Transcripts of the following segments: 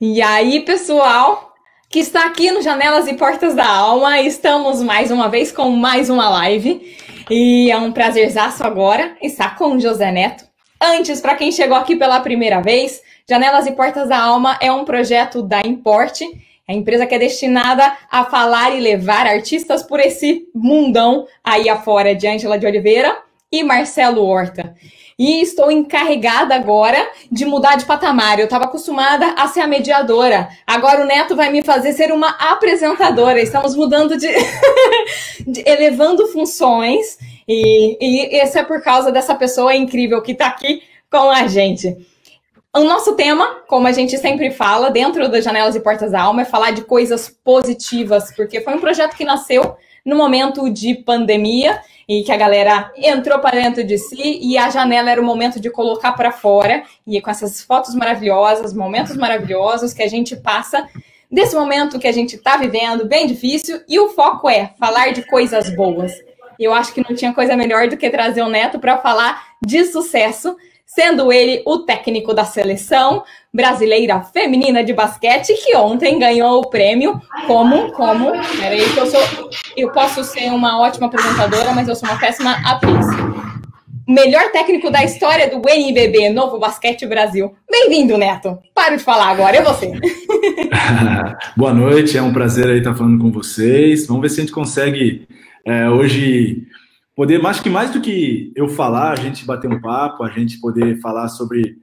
E aí, pessoal, que está aqui no Janelas e Portas da Alma, estamos mais uma vez com mais uma live. E é um prazerzaço agora estar com o José Neto. Antes, para quem chegou aqui pela primeira vez, Janelas e Portas da Alma é um projeto da Import, a empresa que é destinada a falar e levar artistas por esse mundão aí afora, de Ângela de Oliveira e Marcelo Horta. E estou encarregada agora de mudar de patamar. Eu estava acostumada a ser a mediadora. Agora o Neto vai me fazer ser uma apresentadora. Estamos mudando de elevando funções. E isso é por causa dessa pessoa incrível que está aqui com a gente. O nosso tema, como a gente sempre fala, dentro das Janelas e Portas da Alma, é falar de coisas positivas, porque foi um projeto que nasceu no momento de pandemia e que a galera entrou para dentro de si e a janela era o momento de colocar para fora, e com essas fotos maravilhosas, momentos maravilhosos que a gente passa desse momento que a gente está vivendo, bem difícil, e o foco é falar de coisas boas. Eu acho que não tinha coisa melhor do que trazer o Neto para falar de sucesso, sendo ele o técnico da seleção brasileira feminina de basquete, que ontem ganhou o prêmio peraí, que eu posso ser uma ótima apresentadora, mas eu sou uma péssima atriz. Melhor técnico da história do NBB, Novo Basquete Brasil. Bem-vindo, Neto. Paro de falar agora, é você. Boa noite, é um prazer aí estar falando com vocês. Vamos ver se a gente consegue hoje poder, mais do que eu falar, a gente bater um papo, a gente poder falar sobre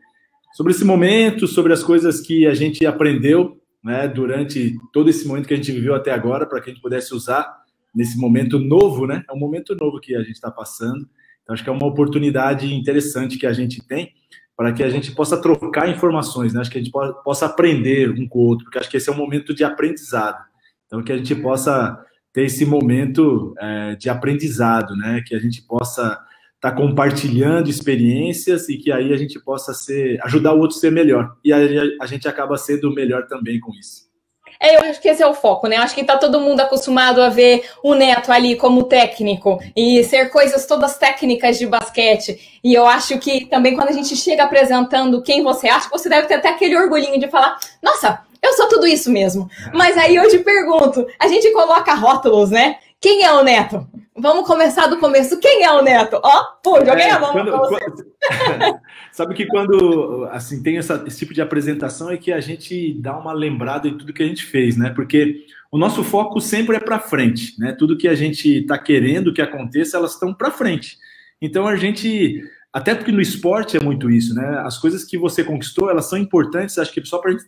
esse momento, sobre as coisas que a gente aprendeu, né, durante todo esse momento que a gente viveu até agora, para que a gente pudesse usar nesse momento novo, né? É um momento novo que a gente está passando. Então, acho que é uma oportunidade interessante que a gente tem para que a gente possa trocar informações, né? Acho que a gente possa aprender um com o outro, porque acho que esse é um momento de aprendizado. Então, que a gente possa ter esse momento de aprendizado, né? Que a gente possa estar compartilhando experiências e que aí a gente possa ajudar o outro a ser melhor. E aí a gente acaba sendo melhor também com isso. Eu acho que esse é o foco, né? Eu acho que tá todo mundo acostumado a ver o Neto ali como técnico e ser coisas todas técnicas de basquete. E eu acho que também quando a gente chega apresentando quem você acha, você deve ter até aquele orgulhinho de falar, nossa, eu sou tudo isso mesmo. Mas aí eu te pergunto, a gente coloca rótulos, né? Quem é o Neto? Vamos começar do começo. Quem é o Neto? Joguei a mão pra você. Sabe que quando assim, tem esse tipo de apresentação é que a gente dá uma lembrada em tudo que a gente fez, né? Porque o nosso foco sempre é para frente, né? Tudo que a gente está querendo que aconteça, elas estão para frente. Então a gente, até porque no esporte é muito isso, né? As coisas que você conquistou, elas são importantes, acho que só para a gente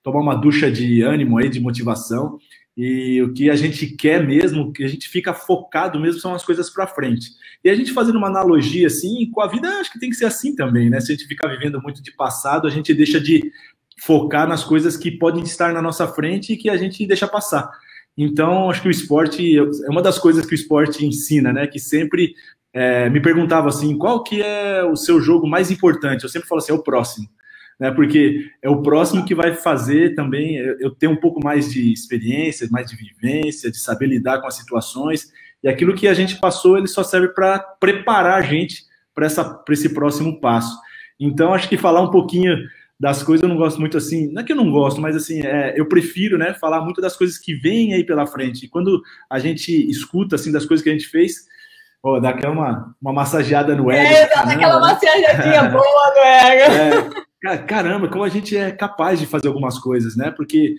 tomar uma ducha de ânimo aí, de motivação. E o que a gente quer mesmo, o que a gente fica focado mesmo são as coisas para frente. E a gente fazendo uma analogia assim, com a vida, acho que tem que ser assim também, né? Se a gente ficar vivendo muito de passado, a gente deixa de focar nas coisas que podem estar na nossa frente e que a gente deixa passar. Então, acho que o esporte é uma das coisas que o esporte ensina, né? Que sempre me perguntava assim, qual que é o seu jogo mais importante? Eu sempre falo assim, é o próximo. Né, porque é o próximo que vai fazer também eu ter um pouco mais de experiência, mais de vivência, de saber lidar com as situações, e aquilo que a gente passou, ele só serve para preparar a gente para esse próximo passo. Então, acho que falar um pouquinho das coisas, eu não gosto muito assim, não é que eu não gosto, mas assim, eu prefiro, né, falar muito das coisas que vêm aí pela frente, e quando a gente escuta, assim, das coisas que a gente fez, dá aquela uma massageada no ego. Dá aquela massageadinha boa no ego. Caramba, como a gente é capaz de fazer algumas coisas, né? Porque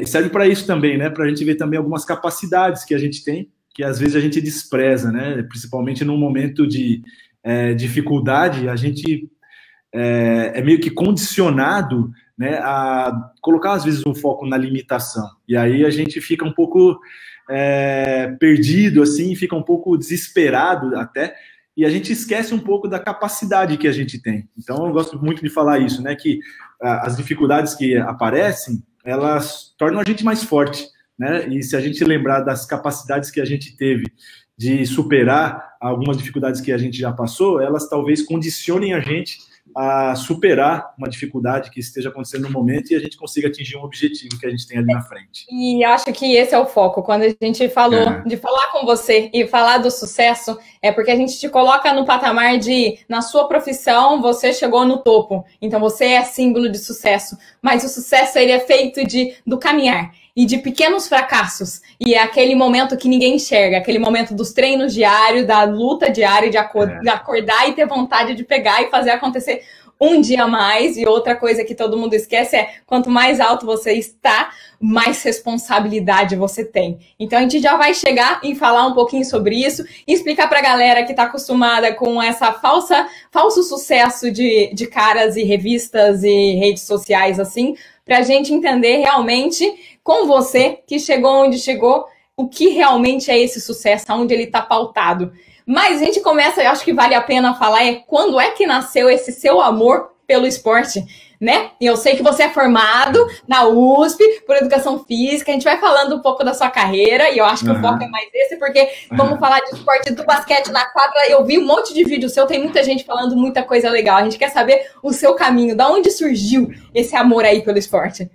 serve para isso também, né? Para a gente ver também algumas capacidades que a gente tem, que às vezes a gente despreza, né? Principalmente num momento de dificuldade, a gente é meio que condicionado, né, a colocar às vezes o foco na limitação. E aí a gente fica um pouco perdido, assim, fica um pouco desesperado até. E a gente esquece um pouco da capacidade que a gente tem. Então, eu gosto muito de falar isso, né? Que as dificuldades que aparecem, elas tornam a gente mais forte, né? E se a gente lembrar das capacidades que a gente teve de superar algumas dificuldades que a gente já passou, elas talvez condicionem a gente a superar uma dificuldade que esteja acontecendo no momento e a gente consiga atingir um objetivo que a gente tem ali na frente. E acho que esse é o foco. Quando a gente falou de falar com você e falar do sucesso, é porque a gente te coloca no patamar de, na sua profissão, você chegou no topo. Então você é símbolo de sucesso. Mas o sucesso, ele é feito do caminhar e de pequenos fracassos. E é aquele momento que ninguém enxerga, aquele momento dos treinos diários, da luta diária, de acordar e ter vontade de pegar e fazer acontecer um dia a mais. E outra coisa que todo mundo esquece é, quanto mais alto você está, mais responsabilidade você tem. Então a gente já vai chegar e falar um pouquinho sobre isso e explicar para a galera que está acostumada com essa falso sucesso de caras e revistas e redes sociais assim, para a gente entender realmente com você que chegou onde chegou, o que realmente é esse sucesso, aonde ele está pautado. Mas a gente começa, eu acho que vale a pena falar, quando é que nasceu esse seu amor pelo esporte, né? E eu sei que você é formado na USP por Educação Física, a gente vai falando um pouco da sua carreira, e eu acho que o foco é mais esse, porque vamos falar de esporte do basquete na quadra, eu vi um monte de vídeo seu, tem muita gente falando muita coisa legal, a gente quer saber o seu caminho, da onde surgiu esse amor aí pelo esporte?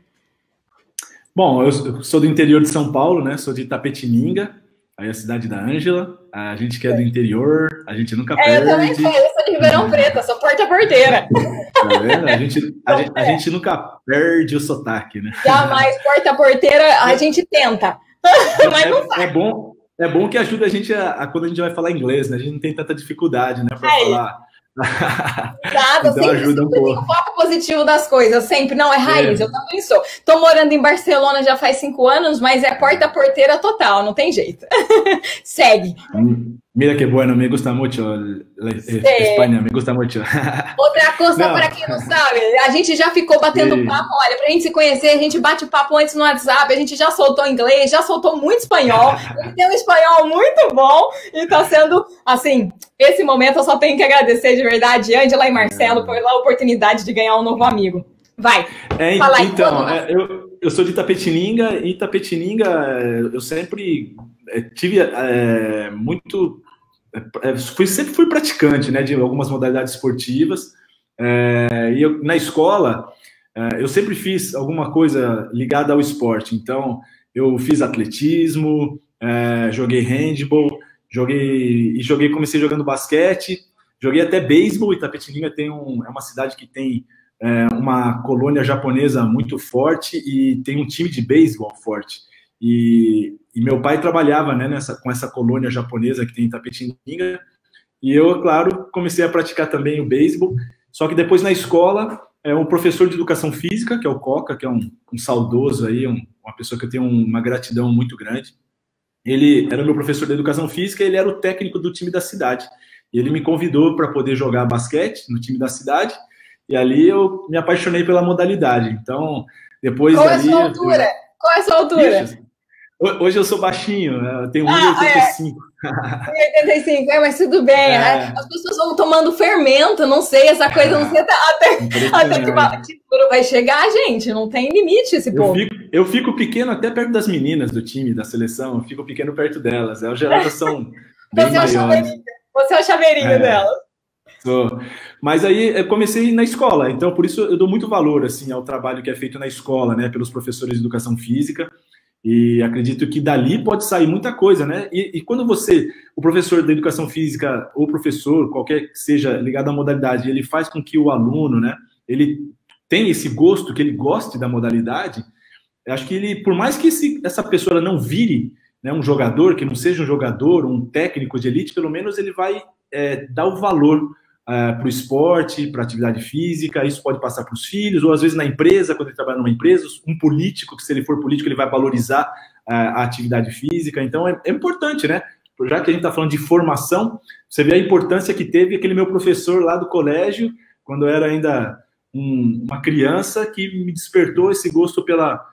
Bom, eu sou do interior de São Paulo, né? Sou de Itapetininga, aí a cidade da Ângela. A gente que é do interior, a gente nunca perde. Eu também sou de Ribeirão Preto, sou porta-porteira. Tá vendo? A gente nunca perde o sotaque, né? Jamais porta-porteira, a gente tenta, mas não sai. É bom que ajuda a gente quando a gente vai falar inglês, né? A gente não tem tanta dificuldade, né, para falar. Nada, então ajuda um pouco. O foco positivo das coisas, sempre. Não, é raiz, eu também sou. Tô morando em Barcelona já faz 5 anos, mas é porta-porteira total, não tem jeito. Segue. Mira que bueno, me gusta mucho Espanha, me gusta mucho. Outra coisa, para quem não sabe, a gente já ficou batendo papo, olha, pra gente se conhecer, a gente bate papo antes no WhatsApp, a gente já soltou inglês, já soltou muito espanhol, ele tem um espanhol muito bom, e tá sendo, assim, esse momento eu só tenho que agradecer de verdade, Ângela e Marcelo, pela oportunidade de ganhar um novo amigo. Vai, fala aí. Então, eu sou de Itapetininga, e Itapetininga eu sempre tive muito... sempre fui praticante, né, de algumas modalidades esportivas, e na escola eu sempre fiz alguma coisa ligada ao esporte. Então eu fiz atletismo, joguei handball, comecei jogando basquete, joguei até beisebol. Itapetininga é uma cidade que tem uma colônia japonesa muito forte e tem um time de beisebol forte. E meu pai trabalhava, né, com essa colônia japonesa que tem em Itapetininga, e eu, claro, comecei a praticar também o beisebol. Só que depois na escola, um professor de educação física, que é o Coca, que é um saudoso aí, uma pessoa que eu tenho uma gratidão muito grande. Ele era meu professor de educação física, ele era o técnico do time da cidade. E ele me convidou para poder jogar basquete no time da cidade, e ali eu me apaixonei pela modalidade. Então, depois Qual é a sua altura? Qual é a sua altura? Hoje eu sou baixinho, eu tenho 1,85. 1,85, mas tudo bem. As pessoas vão tomando fermento, não sei, essa coisa, não sei até que vai chegar, gente, não tem limite esse povo. Eu fico pequeno até perto das meninas do time, da seleção, eu fico pequeno perto delas, elas já são bem maiores. Você é o chaveirinho delas. Mas aí eu comecei na escola, então por isso eu dou muito valor assim, ao trabalho que é feito na escola, né, pelos professores de educação física. E acredito que dali pode sair muita coisa, né? E quando o professor da educação física, ou professor, qualquer que seja ligado à modalidade, ele faz com que o aluno, né, ele tenha esse gosto, que ele goste da modalidade, eu acho que ele, por mais que essa pessoa não vire, né, um jogador, que não seja um jogador, um técnico de elite, pelo menos ele vai dar o valor para o esporte, para a atividade física. Isso pode passar para os filhos, ou às vezes na empresa, quando ele trabalha numa empresa, um político, que se ele for político, ele vai valorizar a atividade física. Então é importante, né? Já que a gente está falando de formação, você vê a importância que teve aquele meu professor lá do colégio, quando eu era ainda uma criança, que me despertou esse gosto pela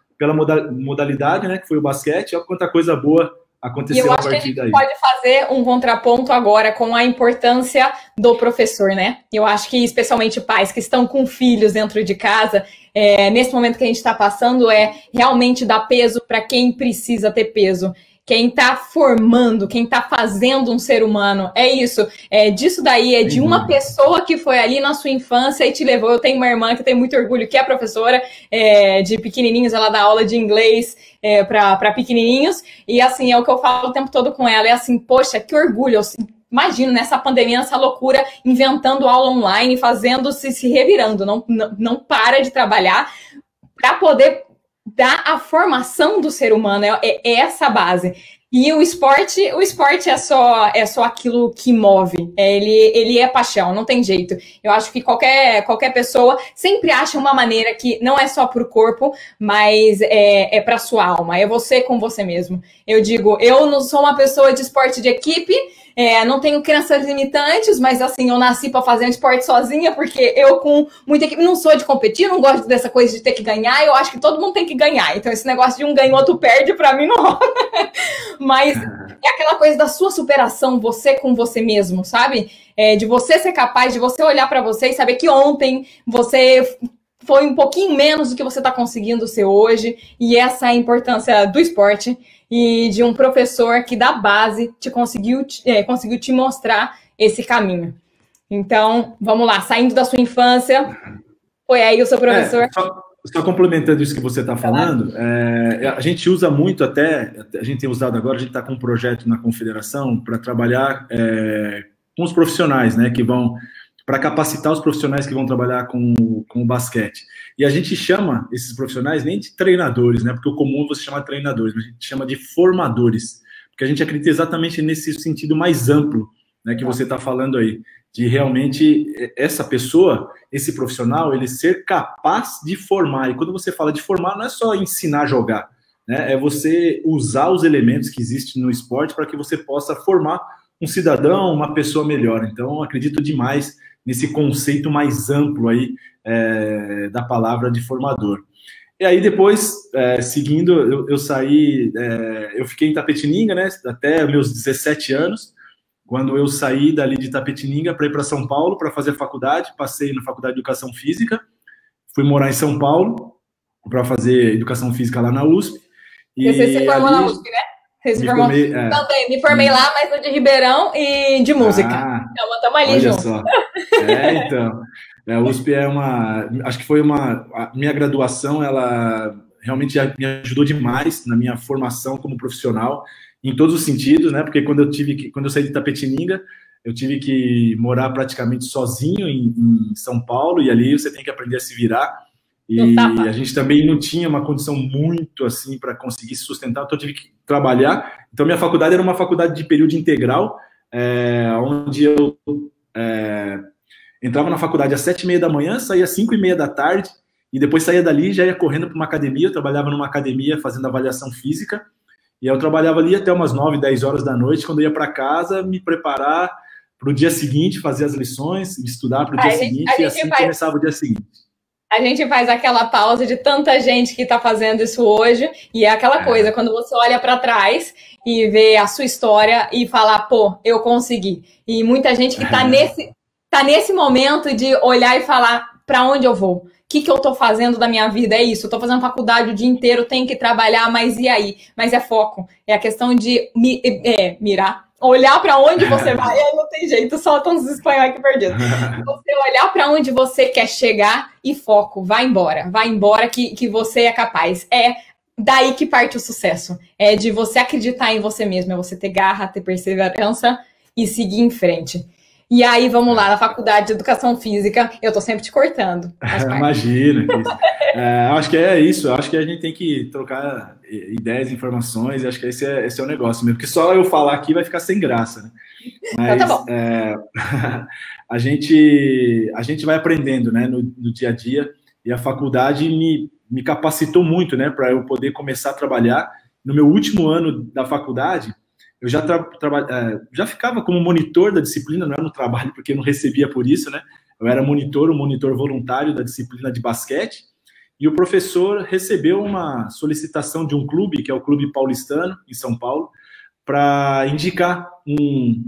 modalidade, né? Que foi o basquete. Olha quanta coisa boa aconteceu a partir daí. E eu acho que a gente pode fazer um contraponto agora com a importância do professor, né? Eu acho que, especialmente pais que estão com filhos dentro de casa, nesse momento que a gente está passando, realmente dar peso para quem precisa ter peso. quem está formando, quem está fazendo um ser humano. É isso. Disso daí, de uma pessoa que foi ali na sua infância e te levou. Eu tenho uma irmã que tem muito orgulho, que é professora de pequenininhos, ela dá aula de inglês para pequenininhos, e assim, é o que eu falo o tempo todo com ela, é assim, poxa, que orgulho, imagino, nessa pandemia, nessa loucura, inventando aula online, se revirando, não para de trabalhar para poder dar a formação do ser humano, é essa a base. E o esporte é só aquilo que move. Ele é paixão, não tem jeito. Eu acho que qualquer pessoa sempre acha uma maneira que não é só pro corpo, mas é pra sua alma. É você com você mesmo. Eu digo, eu não sou uma pessoa de esporte de equipe, não tenho crenças limitantes, mas assim, eu nasci para fazer um esporte sozinha, porque eu com muita equipe não sou de competir, não gosto dessa coisa de ter que ganhar, eu acho que todo mundo tem que ganhar. Então esse negócio de um ganha, o outro perde, para mim não rola. Mas é aquela coisa da sua superação, você com você mesmo, sabe? De você ser capaz, de você olhar para você e saber que ontem você foi um pouquinho menos do que você está conseguindo ser hoje, e essa é a importância do esporte e de um professor que da base conseguiu te mostrar esse caminho. Então, vamos lá, saindo da sua infância, foi aí o seu professor... Só complementando isso que você está falando, a gente usa muito a gente tem usado agora, a gente está com um projeto na Confederação para trabalhar com os profissionais, né, que vão, para capacitar os profissionais que vão trabalhar com o basquete. E a gente chama esses profissionais nem de treinadores, né, porque o comum é você chamar de treinadores, mas a gente chama de formadores, porque a gente acredita exatamente nesse sentido mais amplo, né, que você está falando aí, de realmente essa pessoa, esse profissional, ele ser capaz de formar. E quando você fala de formar, não é só ensinar a jogar, né? É você usar os elementos que existem no esporte para que você possa formar um cidadão, uma pessoa melhor. Então, acredito demais nesse conceito mais amplo aí da palavra de formador. E aí, depois, seguindo, eu saí, eu fiquei em Itapetininga, né, até meus 17 anos, quando eu saí dali de Itapetininga para ir para São Paulo para fazer a faculdade, passei na Faculdade de Educação Física, fui morar em São Paulo para fazer Educação Física lá na USP. E você se formou na USP, né? Você se formou? Também, me formei lá, mas no de Ribeirão e de música. Então, estamos ali juntos. Só. Então, a USP acho que foi a minha graduação, ela realmente me ajudou demais na minha formação como profissional, em todos os sentidos, né? Porque quando eu saí de Itapetininga, eu tive que morar praticamente sozinho em São Paulo, e ali você tem que aprender a se virar. E a gente também não tinha uma condição muito assim para conseguir se sustentar, então eu tive que trabalhar. Então minha faculdade era uma faculdade de período integral, onde eu entrava na faculdade às 7h30 da manhã, saía às 5h30 da tarde, e depois saía dali e já ia correndo para uma academia. Eu trabalhava numa academia fazendo avaliação física, e eu trabalhava ali até umas 9, 10 horas da noite, quando eu ia para casa, me preparar para o dia seguinte, fazer as lições, estudar para o dia seguinte, e assim começava o dia seguinte. A gente faz aquela pausa de tanta gente que está fazendo isso hoje, e é aquela coisa, quando você olha para trás e vê a sua história e fala, pô, eu consegui. E muita gente que tá nesse momento de olhar e falar, para onde eu vou? O que eu estou fazendo da minha vida? É isso, eu estou fazendo faculdade o dia inteiro, tenho que trabalhar, mas e aí? Mas é foco, é a questão de mirar, olhar para onde você vai, não tem jeito, solta uns espanhóis aqui perdidos. Você olhar para onde você quer chegar e foco, vai embora que você é capaz. É daí que parte o sucesso, é de você acreditar em você mesmo, é você ter garra, ter perseverança e seguir em frente. E aí, vamos lá, na Faculdade de Educação Física, eu tô sempre te cortando. Imagina. Acho que é isso, acho que a gente tem que trocar ideias, informações, e acho que esse é o negócio mesmo, porque só eu falar aqui vai ficar sem graça, né? Mas então, tá bom. A gente vai aprendendo, né, no dia a dia, e a faculdade me capacitou muito, né, para eu poder começar a trabalhar. No meu último ano da faculdade, eu já ficava como monitor da disciplina, não era no trabalho, porque eu não recebia por isso, né? Eu era um monitor voluntário da disciplina de basquete, e o professor recebeu uma solicitação de um clube, que é o Clube Paulistano, em São Paulo, para indicar um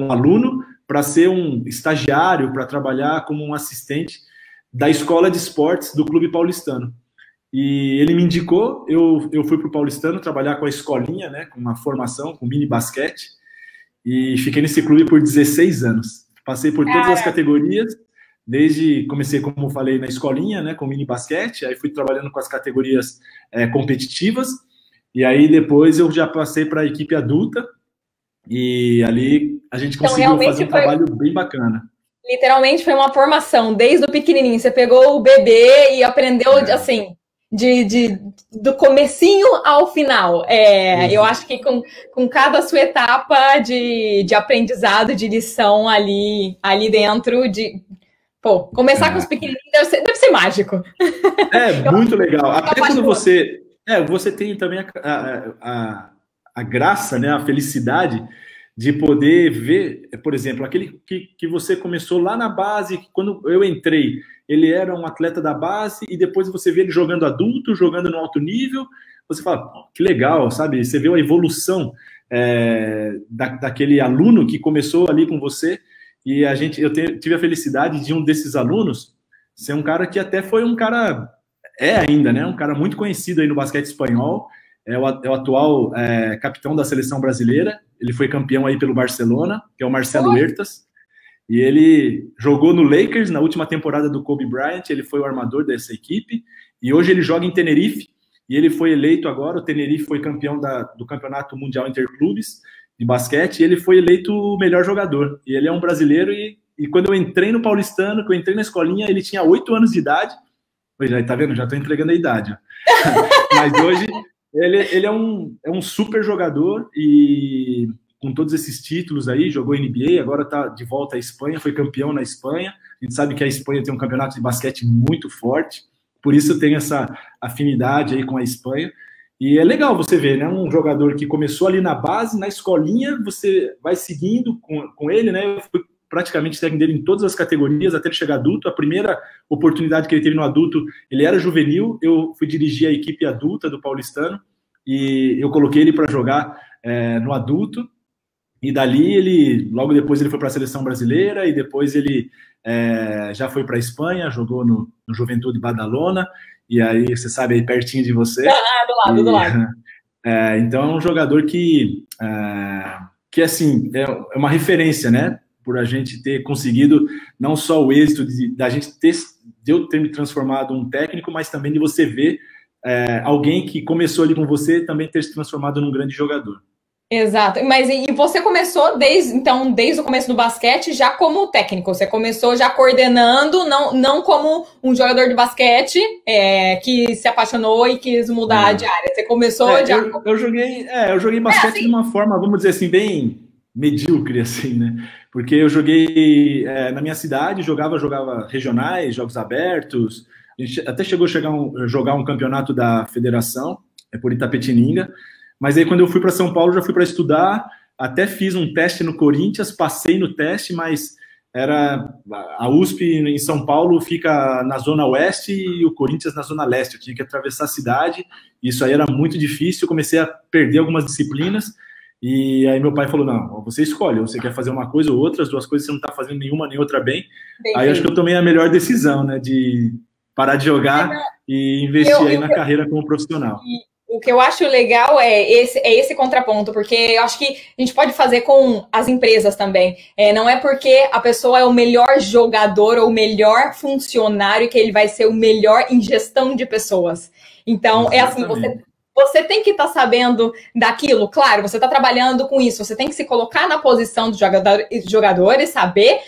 aluno para ser um estagiário, para trabalhar como um assistente da escola de esportes do Clube Paulistano. e ele me indicou, eu fui para o Paulistano trabalhar com a escolinha, né, com uma formação, com mini basquete, e fiquei nesse clube por 16 anos. Passei por todas as categorias, comecei, como eu falei, na escolinha, né, com mini basquete, aí fui trabalhando com as categorias competitivas, e aí depois eu já passei para a equipe adulta, e ali a gente conseguiu fazer um trabalho bem bacana. Literalmente foi uma formação, desde o pequenininho. Você pegou o bebê e aprendeu, assim, do comecinho ao final. Eu acho que com cada sua etapa de aprendizado, de lição ali dentro, começar com os pequenininhos deve ser mágico. Muito legal. Até quando você tem também a graça, né, a felicidade de poder ver, por exemplo, aquele que você começou lá na base, quando eu entrei, ele era um atleta da base, e depois você vê ele jogando adulto, jogando no alto nível, você fala, que legal, sabe? Você vê a evolução daquele aluno que começou ali com você, e eu tive a felicidade de um desses alunos ser um cara que até foi um cara, ainda, né? Um cara muito conhecido aí no basquete espanhol, é o atual capitão da seleção brasileira, ele foi campeão aí pelo Barcelona, que é o Marcelo Huertas, e ele jogou no Lakers na última temporada do Kobe Bryant, ele foi o armador dessa equipe, e hoje ele joga em Tenerife, e ele foi eleito agora, o Tenerife foi campeão do Campeonato Mundial Interclubes de basquete, e ele foi eleito o melhor jogador, e ele é um brasileiro, e quando eu entrei no Paulistano, que eu entrei na escolinha, ele tinha 8 anos de idade, tá vendo? Já tô entregando a idade, mas hoje ele é um super jogador, e com todos esses títulos aí, jogou NBA, agora tá de volta à Espanha, foi campeão na Espanha, a gente sabe que a Espanha tem um campeonato de basquete muito forte, por isso eu tenho essa afinidade aí com a Espanha, e é legal você ver, né, um jogador que começou ali na base, na escolinha, você vai seguindo com ele, né, eu fui praticamente técnico dele em todas as categorias, até ele chegar adulto. A primeira oportunidade que ele teve no adulto, ele era juvenil, eu fui dirigir a equipe adulta do Paulistano, e eu coloquei ele para jogar no adulto, e dali logo depois ele foi para a seleção brasileira, e depois ele já foi para a Espanha, jogou no Juventude Badalona, e aí você sabe, aí pertinho de você. Do lado. Então é um jogador que assim, é uma referência, né? Por a gente ter conseguido não só o êxito de eu ter me transformado um técnico, mas também de você ver alguém que começou ali com você também ter se transformado num grande jogador. Exato. Mas e você começou desde o começo do basquete já como técnico? Você começou já coordenando, não como um jogador de basquete que se apaixonou e quis mudar de área. Você começou já... Eu joguei basquete de uma forma, vamos dizer assim, bem medíocre, assim, né? Porque eu joguei na minha cidade, jogava regionais, jogos abertos, a gente até chegou a jogar um campeonato da federação, por Itapetininga, mas aí quando eu fui para São Paulo, já fui para estudar, até fiz um teste no Corinthians, passei no teste, mas a USP em São Paulo fica na zona oeste e o Corinthians na zona leste, eu tinha que atravessar a cidade, isso aí era muito difícil, eu comecei a perder algumas disciplinas, e aí meu pai falou, não, você escolhe, você quer fazer uma coisa ou outra, as duas coisas você não está fazendo nenhuma nem outra bem. Aí acho que eu tomei a melhor decisão, né, de parar de jogar e investir aí na carreira como profissional. O que eu acho legal é esse contraponto, porque eu acho que a gente pode fazer com as empresas também. Não é porque a pessoa é o melhor jogador ou o melhor funcionário que ele vai ser o melhor em gestão de pessoas. Então, assim, você tem que estar sabendo daquilo, claro, você está trabalhando com isso, você tem que se colocar na posição do jogador e saber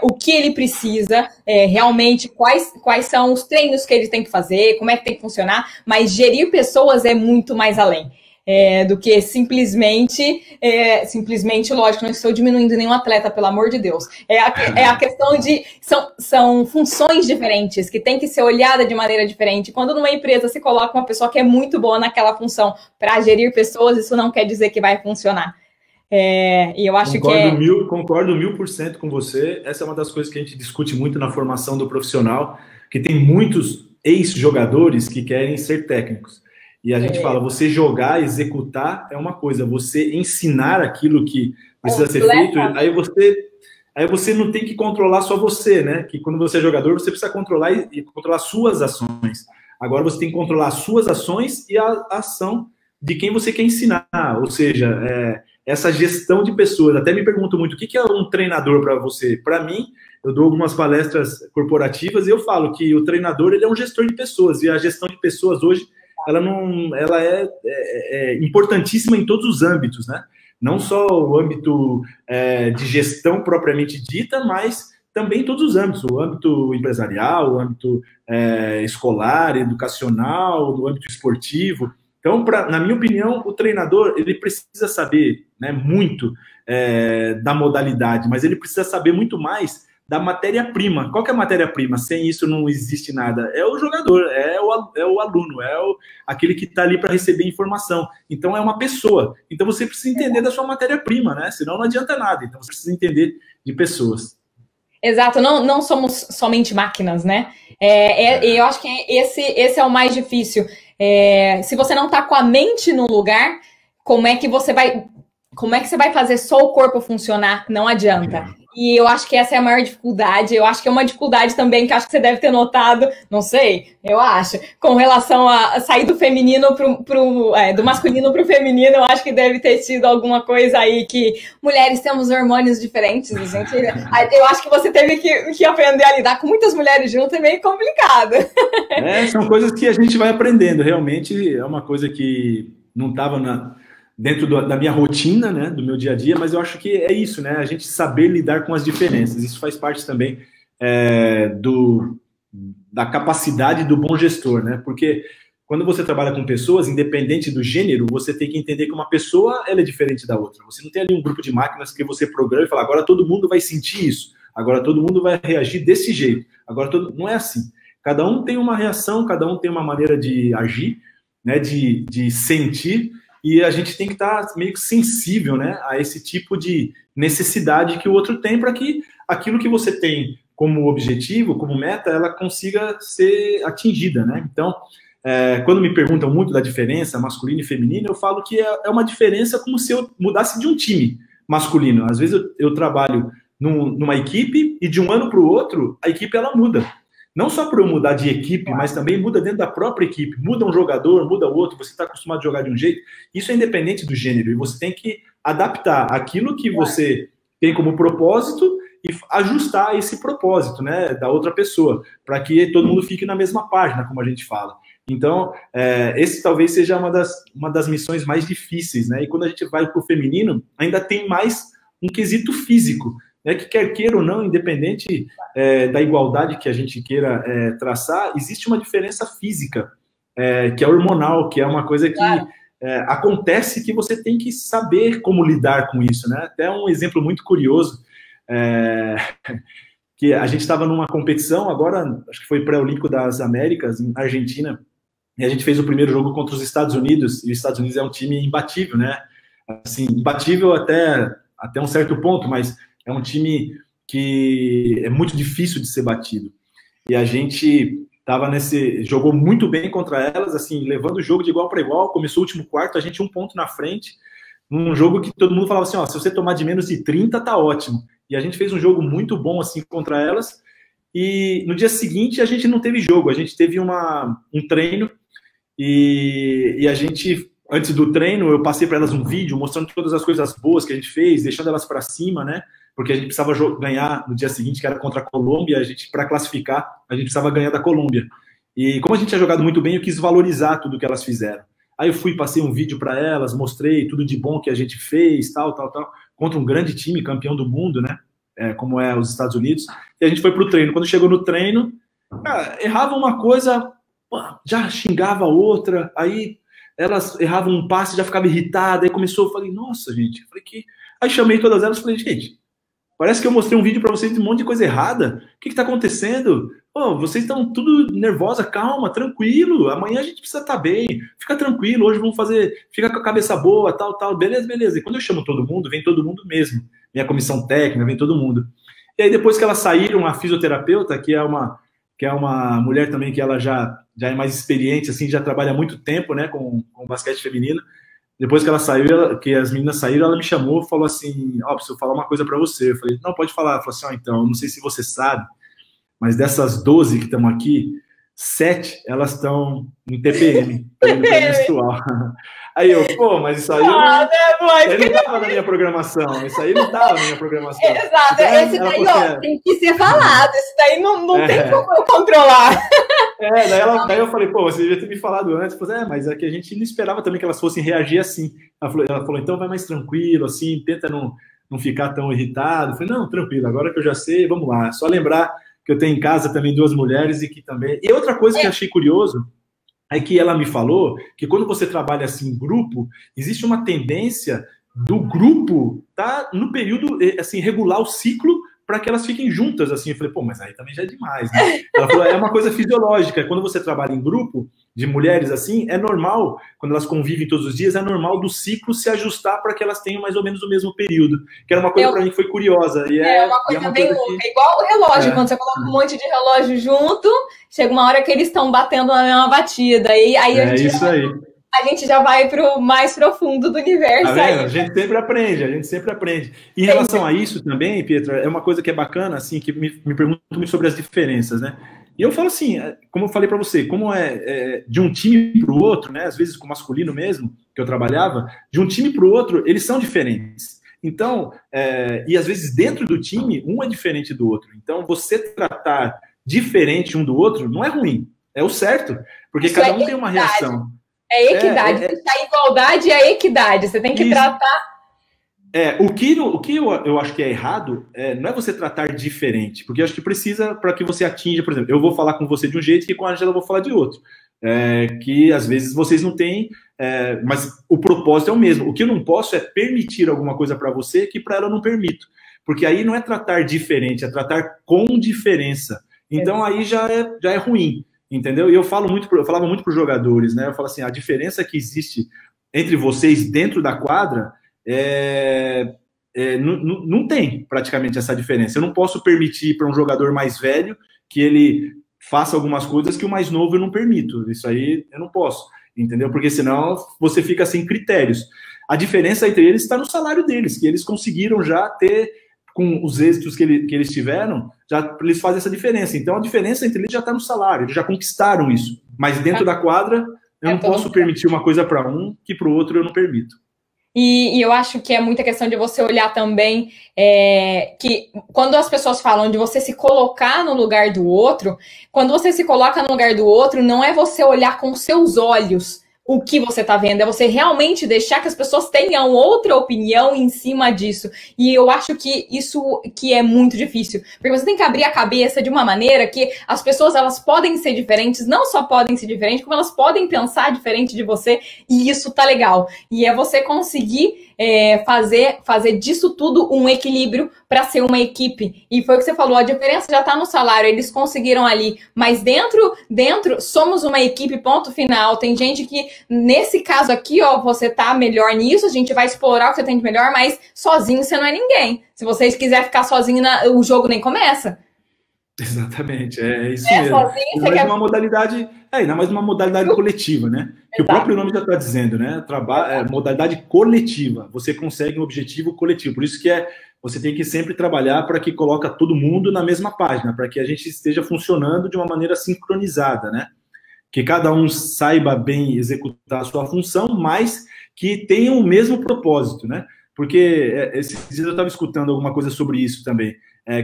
o que ele precisa, realmente quais são os treinos que ele tem que fazer, como é que tem que funcionar, mas gerir pessoas é muito mais além. Do que simplesmente, lógico, não estou diminuindo nenhum atleta, pelo amor de Deus. A questão de, são funções diferentes, que tem que ser olhada de maneira diferente. Quando numa empresa se coloca uma pessoa que é muito boa naquela função para gerir pessoas, isso não quer dizer que vai funcionar. E eu acho Concordo 1000% com você. Essa é uma das coisas que a gente discute muito na formação do profissional, que tem muitos ex-jogadores que querem ser técnicos. E a gente fala, você jogar, executar é uma coisa, você ensinar aquilo que precisa ser feito, aí você não tem que controlar só você, né? Que quando você é jogador, você precisa controlar e controlar suas ações. Agora você tem que controlar as suas ações e a ação de quem você quer ensinar, ou seja, essa gestão de pessoas. Até me pergunto muito, o que é um treinador para você? Para mim, eu dou algumas palestras corporativas e eu falo que o treinador ele é um gestor de pessoas, e a gestão de pessoas hoje ela é importantíssima em todos os âmbitos, né? Não só o âmbito de gestão propriamente dita, mas também em todos os âmbitos, o âmbito empresarial, o âmbito escolar, educacional, no âmbito esportivo. Então, na minha opinião, o treinador ele precisa saber, né, muito da modalidade, mas ele precisa saber muito mais da matéria-prima. Qual que é a matéria-prima? Sem isso não existe nada. É o jogador, é o aluno, aquele que está ali para receber informação. Então, é uma pessoa. Então, você precisa entender da sua matéria-prima, né? Senão não adianta nada. Então, você precisa entender de pessoas. Exato, não somos somente máquinas, né? Eu acho que esse é o mais difícil. Se você não está com a mente no lugar, como é que você vai fazer só o corpo funcionar? Não adianta. E eu acho que essa é a maior dificuldade. Eu acho que é uma dificuldade também que acho que você deve ter notado, não sei, eu acho, com relação a sair do feminino do masculino para o feminino. Eu acho que deve ter tido alguma coisa aí que mulheres temos hormônios diferentes, gente. Eu acho que você teve que aprender a lidar com muitas mulheres juntas, é meio complicado. São coisas que a gente vai aprendendo. Realmente é uma coisa que não estava dentro da minha rotina, né, do meu dia a dia, mas eu acho que é isso, né, a gente saber lidar com as diferenças. Isso faz parte também da capacidade do bom gestor, né, porque quando você trabalha com pessoas, independente do gênero, você tem que entender que uma pessoa ela é diferente da outra. Você não tem ali um grupo de máquinas que você programa e fala, agora todo mundo vai sentir isso, agora todo mundo vai reagir desse jeito, não é assim. Cada um tem uma reação, cada um tem uma maneira de agir, né, de sentir, e a gente tem que estar meio que sensível, né, a esse tipo de necessidade que o outro tem, para que aquilo que você tem como objetivo, como meta, ela consiga ser atingida, né? Então, quando me perguntam muito da diferença masculina e feminina, eu falo que é uma diferença como se eu mudasse de um time masculino. Às vezes eu trabalho numa equipe e de um ano para o outro, a equipe ela muda. Não só por eu mudar de equipe, mas também muda dentro da própria equipe. Muda um jogador, muda outro, você está acostumado a jogar de um jeito. Isso é independente do gênero, e você tem que adaptar aquilo que você tem como propósito e ajustar esse propósito, né, da outra pessoa, para que todo mundo fique na mesma página, como a gente fala. Então, esse talvez seja uma das missões mais difíceis, né? E quando a gente vai para o feminino, ainda tem mais um quesito físico, que quer queira ou não, independente da igualdade que a gente queira traçar, existe uma diferença física, que é hormonal, que é uma coisa que acontece, que você tem que saber como lidar com isso, né? Até um exemplo muito curioso, que a gente estava numa competição, agora, acho que foi pré-olímpico das Américas, em Argentina, e a gente fez o primeiro jogo contra os Estados Unidos, e os Estados Unidos é um time imbatível, né? Assim, imbatível até um certo ponto, mas é um time que é muito difícil de ser batido. E a gente jogou muito bem contra elas, assim, levando o jogo de igual para igual. Começou o último quarto, a gente 1 ponto na frente, num jogo que todo mundo falava assim, se você tomar de menos de 30, tá ótimo. E a gente fez um jogo muito bom, assim, contra elas. E no dia seguinte a gente não teve jogo, a gente teve um treino, e a gente, antes do treino, eu passei para elas um vídeo mostrando todas as coisas boas que a gente fez, deixando elas para cima, né? Porque a gente precisava ganhar no dia seguinte, que era contra a Colômbia. Para classificar, a gente precisava ganhar da Colômbia. E como a gente tinha jogado muito bem, eu quis valorizar tudo que elas fizeram. Aí eu passei um vídeo para elas, mostrei tudo de bom que a gente fez, tal, contra um grande time, campeão do mundo, né? Como é os Estados Unidos. E a gente foi pro treino. Quando chegou no treino, errava uma coisa, já xingava a outra, aí elas erravam um passe, já ficava irritada, aí começou, eu falei, nossa, gente, aí chamei todas elas e falei, gente, parece que eu mostrei um vídeo para vocês de um monte de coisa errada. O que está acontecendo? Vocês estão tudo nervosa, calma, tranquilo. Amanhã a gente precisa estar bem. Fica tranquilo, hoje vamos fazer. Fica com a cabeça boa, tal. Beleza. E quando eu chamo todo mundo, vem todo mundo mesmo. Vem a comissão técnica, vem todo mundo. E aí depois que elas saíram, a fisioterapeuta, que é uma mulher também que ela já é mais experiente, assim, já trabalha há muito tempo, né, com basquete feminino. Depois que ela saiu, que as meninas saíram, ela me chamou e falou assim, preciso falar uma coisa para você. Eu falei, não, pode falar. Ela falou assim, então, não sei se você sabe, mas dessas 12 que estão aqui, 7 elas estão no TPM, menstrual. Aí eu, pô, mas isso aí não estava na minha programação. Isso aí não estava na minha programação. Exato, então, esse daí, ó, tem que ser falado. Esse daí não tem como eu controlar. Daí eu falei, pô, você devia ter me falado antes. Eu falei, mas é que a gente não esperava também que elas fossem reagir assim. Ela falou, então vai mais tranquilo, assim, tenta não ficar tão irritado. Eu falei, não, tranquilo, agora que eu já sei, vamos lá. Só lembrar que eu tenho em casa também 2 mulheres e que também... E outra coisa que eu achei curioso é que ela me falou que quando você trabalha assim em grupo, existe uma tendência do grupo tá no período, assim, regular o ciclo para que elas fiquem juntas, assim. Eu falei, pô, mas aí também já é demais, né? Ela falou, é uma coisa fisiológica. Quando você trabalha em grupo de mulheres, assim, é normal, quando elas convivem todos os dias, é normal do ciclo se ajustar para que elas tenham mais ou menos o mesmo período. Que era uma coisa para mim que foi curiosa. E é uma coisa bem louca. É igual o relógio, quando você coloca um monte de relógio junto, chega uma hora que eles estão batendo na mesma batida. E aí a gente já vai para o mais profundo do universo. Tá vendo? A gente sempre aprende. Em relação a isso também, Pietra, é uma coisa que é bacana, assim, que me perguntam muito sobre as diferenças, né? E eu falo assim, como eu falei para você, como de um time para o outro, né? Às vezes com o masculino mesmo, que eu trabalhava, de um time para o outro, eles são diferentes. Então, e às vezes dentro do time, um é diferente do outro. Então, você tratar diferente um do outro não é ruim, é o certo, porque cada um tem uma reação. É equidade. A igualdade e a equidade. Você tem que tratar... O que eu acho que é errado não é você tratar diferente, porque eu acho que precisa para que você atinja, por exemplo, eu vou falar com você de um jeito e com a Angela eu vou falar de outro. Que às vezes vocês não têm, mas o propósito é o mesmo. O que eu não posso é permitir alguma coisa para você que para ela eu não permito. Porque aí não é tratar diferente, é tratar com diferença. Então aí já é ruim. Entendeu? E eu falava muito para os jogadores, né? Eu falo assim, a diferença que existe entre vocês dentro da quadra não tem praticamente essa diferença. Eu não posso permitir para um jogador mais velho que ele faça algumas coisas que o mais novo eu não permito. Isso aí eu não posso, entendeu? Porque senão você fica sem critérios. A diferença entre eles está no salário deles, que eles conseguiram já ter, com os êxitos que eles tiveram, já eles fazem essa diferença. Então, a diferença entre eles já está no salário, eles já conquistaram isso. Mas dentro da quadra, eu não posso permitir uma coisa para um que para o outro eu não permito. E eu acho que é muita questão de você olhar também que quando as pessoas falam de você se colocar no lugar do outro, quando você se coloca no lugar do outro, não é você olhar com seus olhos o que você tá vendo, é você realmente deixar que as pessoas tenham outra opinião em cima disso. E eu acho que isso que é muito difícil, porque você tem que abrir a cabeça de uma maneira que as pessoas, elas podem ser diferentes, não só podem ser diferentes, como elas podem pensar diferente de você, e isso tá legal. E é você conseguir fazer disso tudo um equilíbrio para ser uma equipe. E foi o que você falou, a diferença já tá no salário, eles conseguiram ali, mas dentro somos uma equipe, ponto final. Tem gente que, nesse caso aqui, ó, você tá melhor nisso, a gente vai explorar o que você tem de melhor, mas sozinho você não é ninguém. Se vocês quiserem ficar sozinho, o jogo nem começa. Exatamente, é isso mesmo. Sozinho, você quer... uma modalidade, ainda mais uma modalidade coletiva, né? Que o próprio nome já está dizendo, né? Modalidade coletiva. Você consegue um objetivo coletivo. Por isso que você tem que sempre trabalhar para que coloque todo mundo na mesma página, para que a gente esteja funcionando de uma maneira sincronizada, né? Que cada um saiba bem executar a sua função, mas que tenha o mesmo propósito, né? Porque esses dias eu estava escutando alguma coisa sobre isso também,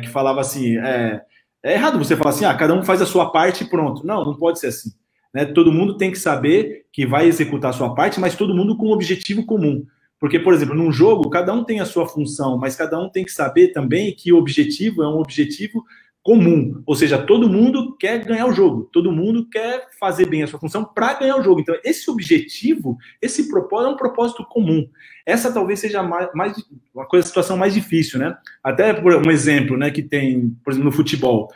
que falava assim, é errado você falar assim, cada um faz a sua parte e pronto. Não pode ser assim. Né? Todo mundo tem que saber que vai executar a sua parte, mas todo mundo com um objetivo comum. Porque, por exemplo, num jogo, cada um tem a sua função, mas cada um tem que saber também que o objetivo é um objetivo comum. Ou seja, todo mundo quer ganhar o jogo, todo mundo quer fazer bem a sua função para ganhar o jogo. Então, esse objetivo, esse propósito é um propósito comum. Essa talvez seja a situação mais difícil, né? Até por um exemplo, né, que tem, por exemplo, no futebol.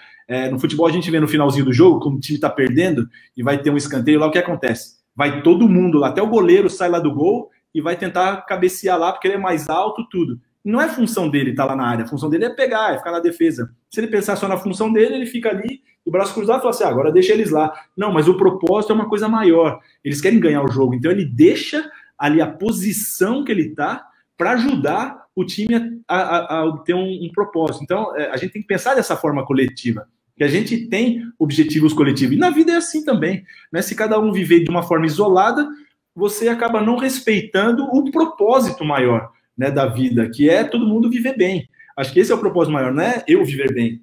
No futebol a gente vê no finalzinho do jogo, quando o time está perdendo e vai ter um escanteio lá, o que acontece? Vai todo mundo lá, até o goleiro sai lá do gol e vai tentar cabecear lá porque ele é mais alto, tudo. Não é função dele estar lá na área, a função dele é pegar, é ficar na defesa. Se ele pensar só na função dele, ele fica ali, o braço cruzado e fala assim, agora deixa eles lá. Não, mas o propósito é uma coisa maior. Eles querem ganhar o jogo, então ele deixa ali a posição que ele está para ajudar o time a ter um propósito. Então, a gente tem que pensar dessa forma coletiva. que a gente tem objetivos coletivos. E na vida é assim também, né? Se cada um viver de uma forma isolada, você acaba não respeitando o propósito maior, né, da vida, que é todo mundo viver bem. Acho que esse é o propósito maior, não é eu viver bem,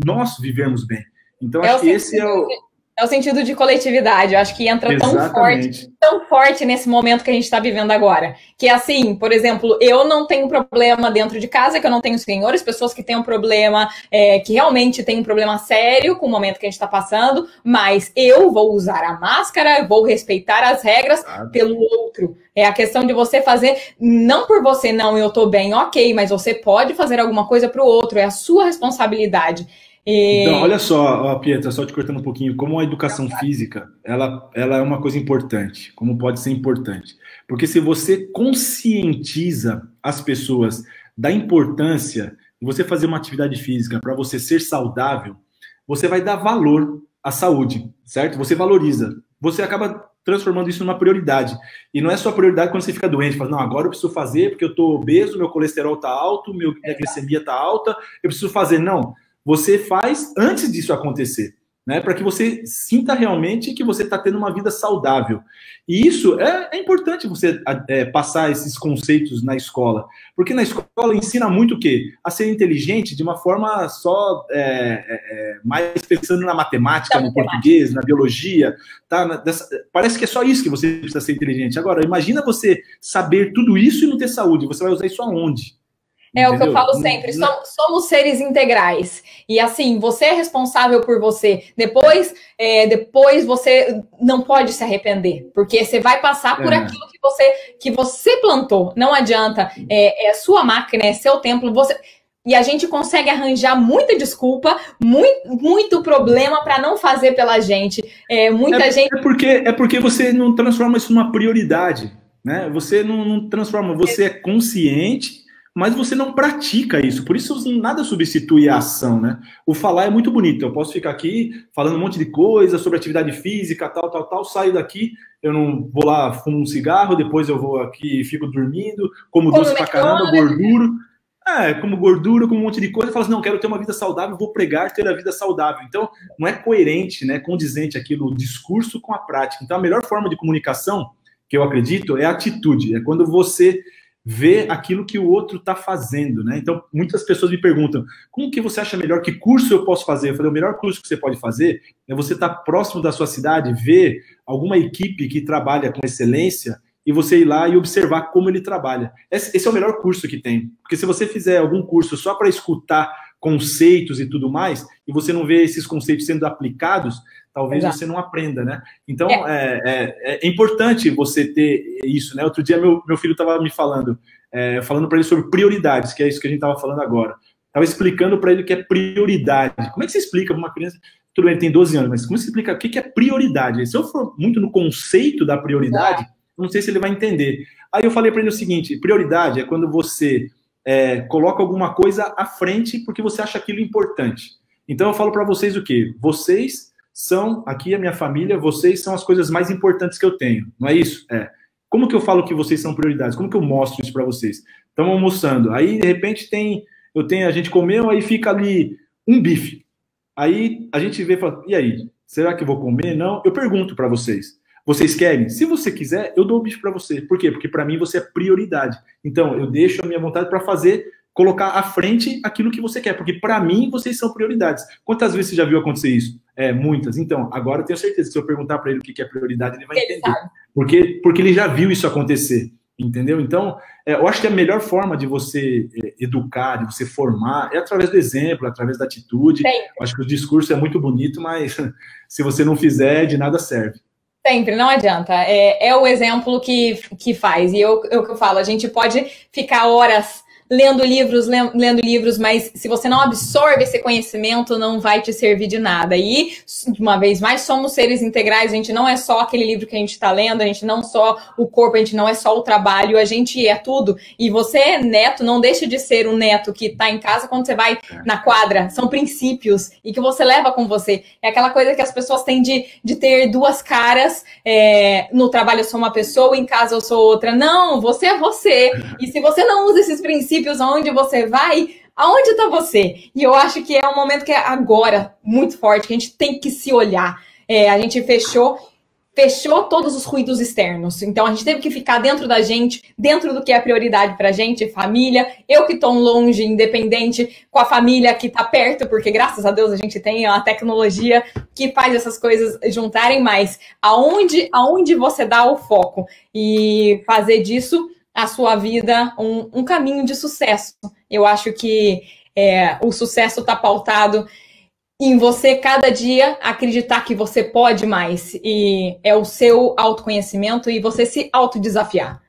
nós vivermos bem. Então, acho que esse é o... É o sentido de coletividade, eu acho que entra Exatamente. tão forte nesse momento que a gente está vivendo agora. Que assim, por exemplo, eu não tenho problema dentro de casa, que eu não tenho senhores, pessoas que têm um problema, que realmente tem um problema sério com o momento que a gente está passando, mas eu vou usar a máscara, vou respeitar as regras pelo outro. É a questão de você fazer, não por você, não, eu tô bem, ok, mas você pode fazer alguma coisa para o outro, é a sua responsabilidade. Então, olha só, Pietra, só te cortando um pouquinho, como a educação física, ela é uma coisa importante, como pode ser importante. Porque se você conscientiza as pessoas da importância de você fazer uma atividade física para você ser saudável, você vai dar valor à saúde, certo? Você valoriza. Você acaba transformando isso numa prioridade. E não é só prioridade quando você fica doente, fala, não, agora eu preciso fazer porque eu estou obeso, meu colesterol está alto, minha glicemia está alta, eu preciso fazer. Não. Você faz antes disso acontecer, né? Para que você sinta realmente que você está tendo uma vida saudável. E isso é importante você passar esses conceitos na escola, porque na escola ensina muito o quê? A ser inteligente de uma forma só mais pensando na matemática, no português, na biologia, tá? Parece que é só isso que você precisa ser inteligente. Agora, imagina você saber tudo isso e não ter saúde. Você vai usar isso aonde? É o que eu falo sempre, somos seres integrais. E assim, você é responsável por você. Depois você não pode se arrepender, porque você vai passar por aquilo que você plantou. Não adianta, é sua máquina, é seu templo. E a gente consegue arranjar muita desculpa, muito problema para não fazer pela gente. Gente... É porque você não transforma isso numa prioridade, né? Você não transforma, você é consciente, mas você não pratica isso, por isso nada substitui a ação, né? O falar é muito bonito, eu posso ficar aqui falando um monte de coisa sobre atividade física, tal, saio daqui, eu não vou lá, fumo um cigarro, depois eu vou aqui, fico dormindo, como doce pra caramba, gordura, como gordura, como um monte de coisa, e falo assim, não, quero ter uma vida saudável, vou pregar ter a vida saudável. Então, não é coerente, né, condizente aquilo, o discurso com a prática. Então, a melhor forma de comunicação, que eu acredito, é a atitude, é quando você ver aquilo que o outro está fazendo, né? Então, muitas pessoas me perguntam, como que você acha melhor, que curso eu posso fazer? Eu falei, o melhor curso que você pode fazer é você estar próximo da sua cidade, ver alguma equipe que trabalha com excelência e você ir lá e observar como ele trabalha. Esse é o melhor curso que tem, porque se você fizer algum curso só para escutar conceitos e tudo mais, e você não vê esses conceitos sendo aplicados, talvez você não aprenda, né? Então, é importante você ter isso, né? Outro dia, meu filho estava me falando para ele sobre prioridades, que é isso que a gente estava falando agora. Estava explicando para ele o que é prioridade. Como é que você explica para uma criança? Tudo bem, ele tem 12 anos, mas como você explica o que é prioridade? Se eu for muito no conceito da prioridade, eu não sei se ele vai entender. Aí eu falei para ele o seguinte, prioridade é quando você coloca alguma coisa à frente porque você acha aquilo importante. Então, eu falo para vocês o quê? Vocês são, aqui a minha família, vocês são as coisas mais importantes que eu tenho, não é isso? Como que eu falo que vocês são prioridades? Como que eu mostro isso para vocês? Estamos almoçando, aí de repente a gente comeu, aí fica ali um bife. Aí a gente vê e fala, e aí, será que eu vou comer? Não, eu pergunto para vocês. Vocês querem? Se você quiser, eu dou o bife para você. Por quê? Porque para mim você é prioridade. Então, eu deixo a minha vontade para colocar à frente aquilo que você quer, porque para mim vocês são prioridades. Quantas vezes você já viu acontecer isso? Muitas. Então, agora eu tenho certeza que se eu perguntar para ele o que é prioridade, ele vai entender. Porque ele já viu isso acontecer, entendeu? Então, eu acho que a melhor forma de você educar, de você formar, é através do exemplo, através da atitude. Eu acho que o discurso é muito bonito, mas se você não fizer, de nada serve. Sempre, não adianta. É o exemplo que faz. E o que eu falo, a gente pode ficar horas lendo livros, mas se você não absorve esse conhecimento, não vai te servir de nada. E, uma vez mais, somos seres integrais, a gente não é só aquele livro que a gente está lendo, a gente não é só o corpo, a gente não é só o trabalho, a gente é tudo. E você, neto, não deixa de ser um neto que está em casa quando você vai na quadra. São princípios e que você leva com você. É aquela coisa que as pessoas têm de ter duas caras. No trabalho eu sou uma pessoa, em casa eu sou outra. Não, você é você. E se você não usa esses princípios aonde você vai, Aonde está você? E eu acho que é um momento que é agora, muito forte, que a gente tem que se olhar. A gente fechou todos os ruídos externos. Então, a gente teve que ficar dentro da gente, dentro do que é prioridade pra gente, família. Eu que estou longe, independente, com a família que está perto, porque graças a Deus a gente tem a tecnologia que faz essas coisas juntarem mais. Aonde você dá o foco e fazer disso a sua vida um caminho de sucesso. Eu acho que o sucesso está pautado em você, cada dia, acreditar que você pode mais. E é o seu autoconhecimento e você se autodesafiar.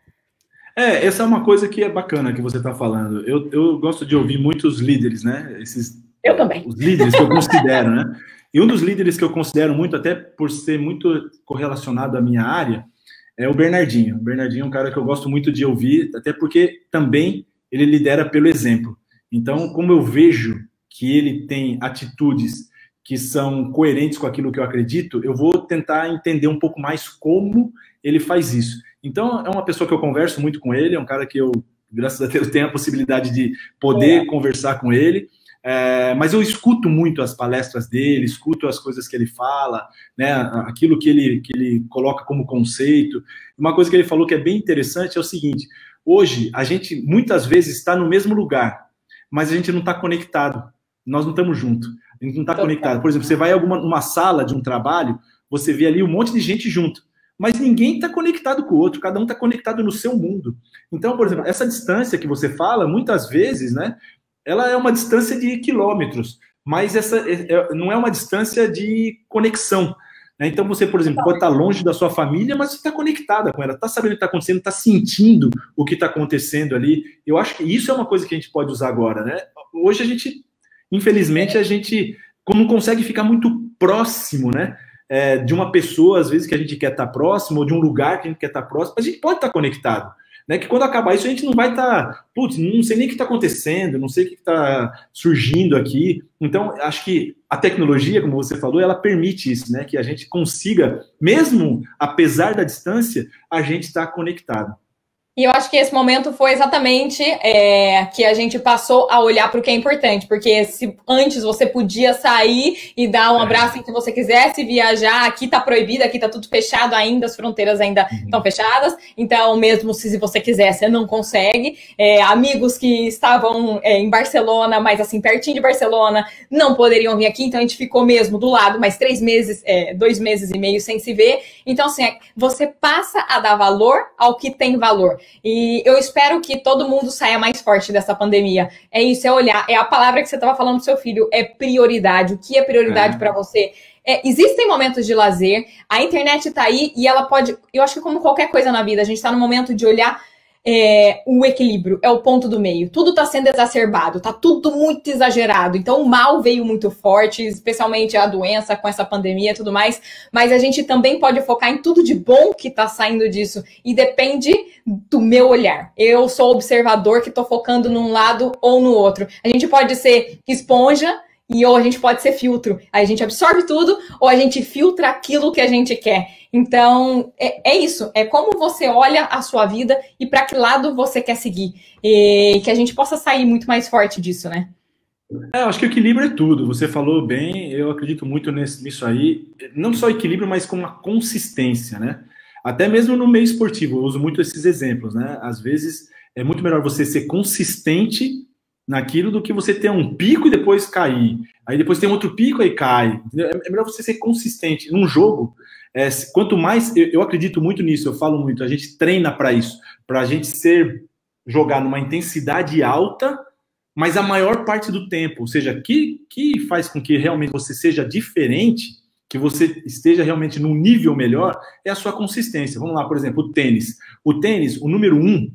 Essa é uma coisa que é bacana que você está falando. Eu gosto de ouvir muitos líderes, né? Eu também. Os líderes que eu considero, né? E um dos líderes que eu considero muito, até por ser muito correlacionado à minha área, é o Bernardinho. O Bernardinho é um cara que eu gosto muito de ouvir, até porque também ele lidera pelo exemplo. Então, como eu vejo que ele tem atitudes que são coerentes com aquilo que eu acredito, eu vou tentar entender um pouco mais como ele faz isso. Então, é uma pessoa que eu converso muito com ele, é um cara que eu, graças a Deus, tenho a possibilidade de poder conversar com ele, mas eu escuto muito as palestras dele, escuto as coisas que ele fala, né, aquilo que ele coloca como conceito. Uma coisa que ele falou que é bem interessante é o seguinte: hoje, a gente muitas vezes está no mesmo lugar, mas a gente não está conectado. Nós não estamos juntos. A gente não está conectado. Por exemplo, você vai em uma sala de um trabalho, você vê ali um monte de gente junto, mas ninguém está conectado com o outro, cada um está conectado no seu mundo. Então, por exemplo, essa distância que você fala, muitas vezes, né, ela é uma distância de quilômetros, mas essa não é uma distância de conexão. Então, você, por exemplo, pode estar longe da sua família, mas você está conectada com ela, está sabendo o que está acontecendo, está sentindo o que está acontecendo ali. Eu acho que isso é uma coisa que a gente pode usar agora, né? Hoje a gente, infelizmente, como não consegue ficar muito próximo, né? De uma pessoa, às vezes, que a gente quer estar próximo, ou de um lugar que a gente quer estar próximo, a gente pode estar conectado. Né, que quando acabar isso, a gente não vai estar, putz, não sei nem o que está acontecendo, não sei o que está surgindo aqui. Então, acho que a tecnologia, como você falou, ela permite isso, né, que a gente consiga, mesmo apesar da distância, a gente estar conectado. E eu acho que esse momento foi exatamente que a gente passou a olhar para o que é importante, porque se antes você podia sair e dar um abraço em que você quisesse, viajar, aqui está proibido, aqui está tudo fechado ainda, as fronteiras ainda estão fechadas, então mesmo se você quiser, você não consegue. Amigos que estavam em Barcelona, mas assim, pertinho de Barcelona, não poderiam vir aqui, então a gente ficou mesmo do lado, mais 3 meses, 2 meses e meio sem se ver. Então assim, você passa a dar valor ao que tem valor. E eu espero que todo mundo saia mais forte dessa pandemia. É isso, é olhar. É a palavra que você estava falando pro seu filho, é prioridade. O que é prioridade para você? Existem momentos de lazer, a internet está aí e ela pode... Eu acho que como qualquer coisa na vida, a gente está no momento de olhar o equilíbrio, é o ponto do meio. Tudo está sendo exacerbado, está tudo muito exagerado. Então o mal veio muito forte, especialmente a doença com essa pandemia e tudo mais, mas a gente também pode focar em tudo de bom que está saindo disso e depende do meu olhar. Eu sou observador que estou focando num lado ou no outro. A gente pode ser esponja ou a gente pode ser filtro. Aí a gente absorve tudo ou a gente filtra aquilo que a gente quer. Então, é isso. É como você olha a sua vida e para que lado você quer seguir. E que a gente possa sair muito mais forte disso, né? Eu acho que o equilíbrio é tudo. Você falou bem, eu acredito muito nisso aí. Não só equilíbrio, mas com uma consistência, né? Até mesmo no meio esportivo, eu uso muito esses exemplos, né? Às vezes, é muito melhor você ser consistente naquilo do que você ter um pico e depois cair. Aí depois tem outro pico e cai. É melhor você ser consistente. Num jogo, quanto mais... Eu acredito muito nisso, eu falo muito. A gente treina para isso. Para a gente jogar numa intensidade alta, mas a maior parte do tempo. Ou seja, que faz com que realmente você seja diferente, que você esteja realmente num nível melhor, é a sua consistência. Vamos lá, por exemplo, o tênis. O tênis, o número 1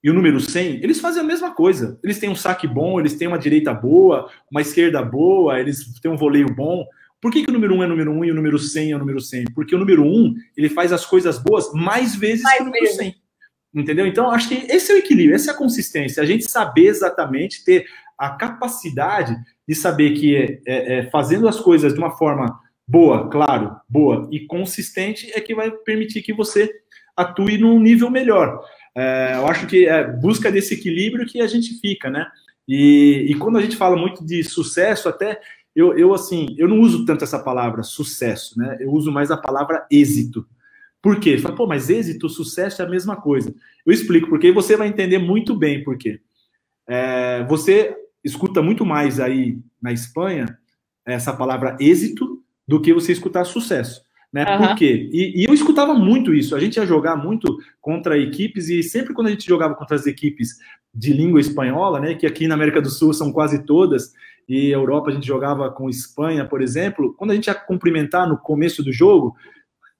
e o número 100, eles fazem a mesma coisa. Eles têm um saque bom, eles têm uma direita boa, uma esquerda boa, eles têm um voleio bom. Por que o número 1 é o número 1 e o número 100 é o número 100? Porque o número 1, ele faz as coisas boas mais vezes que o número 100. Entendeu? Então, acho que esse é o equilíbrio, essa é a consistência. A gente saber exatamente, ter a capacidade de saber que fazendo as coisas de uma forma boa, claro, boa e consistente é que vai permitir que você atue num nível melhor. Eu acho que busca desse equilíbrio que a gente fica, né? E quando a gente fala muito de sucesso, até assim, eu não uso tanto essa palavra sucesso, né? Eu uso mais a palavra êxito. Por quê? Você fala, pô, mas êxito, sucesso é a mesma coisa. Eu explico, porque você vai entender muito bem por quê. Você escuta muito mais aí na Espanha essa palavra êxito do que você escutar sucesso. Né? Por quê? E eu escutava muito isso. A gente ia jogar muito contra equipes e sempre quando a gente jogava contra as equipes de língua espanhola, né, que aqui na América do Sul são quase todas, e Europa a gente jogava com Espanha, por exemplo, quando a gente ia cumprimentar no começo do jogo,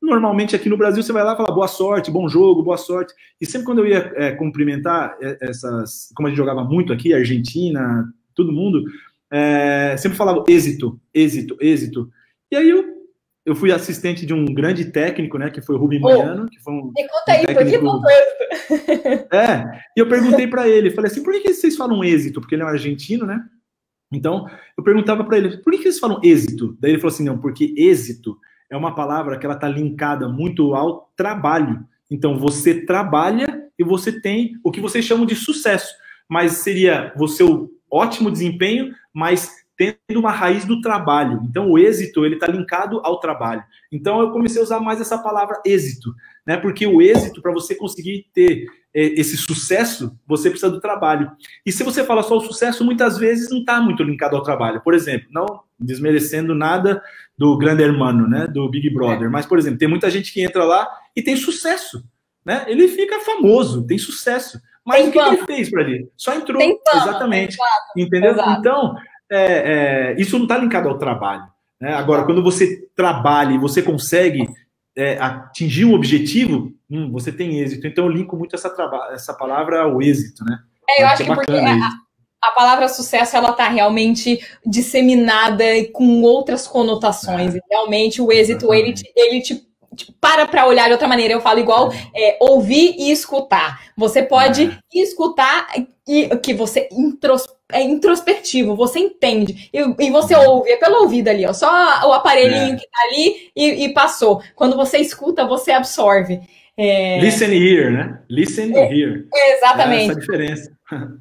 normalmente aqui no Brasil você vai lá e fala boa sorte, bom jogo, boa sorte. E sempre quando eu ia cumprimentar essas, como a gente jogava muito aqui, Argentina, todo mundo, sempre falava êxito, êxito, êxito. E aí eu fui assistente de um grande técnico, né, que foi o Rubem Manhano, que foi me conta aí, por que faltou êxito? E eu perguntei para ele, falei assim, por que vocês falam êxito? Porque ele é um argentino, né? Então, eu perguntava para ele, por que vocês falam êxito? Daí ele falou assim, não, porque êxito é uma palavra que ela está linkada muito ao trabalho. Então, você trabalha e você tem o que vocês chamam de sucesso, mas seria o seu ótimo desempenho, mas tendo uma raiz do trabalho. Então, o êxito, ele está linkado ao trabalho. Então, eu comecei a usar mais essa palavra êxito, né? Porque o êxito, para você conseguir ter esse sucesso, você precisa do trabalho. E se você fala só o sucesso, muitas vezes não está muito linkado ao trabalho. Por exemplo, não desmerecendo nada do Grande Hermano, né? Do Big Brother. Mas, por exemplo, tem muita gente que entra lá e tem sucesso, né? Ele fica famoso, tem sucesso. Mas tem o que ele fez para ele? Só entrou. Tem fama, exatamente. Entendeu? Exato. Então, isso não está linkado ao trabalho. Né? Agora, quando você trabalha e você consegue atingir um objetivo, você tem êxito. Então, eu linko muito essa palavra ao êxito, né? Eu acho que porque a palavra sucesso, ela está realmente disseminada com outras conotações. E realmente, o êxito, ele te para olhar de outra maneira. Eu falo igual ouvir e escutar. Você pode escutar e que você é introspectivo, você entende. E você ouve, é pelo ouvido ali, ó, só o aparelhinho que tá ali e passou. Quando você escuta, você absorve. Listen here, né? Listen here. Exatamente. Essa diferença.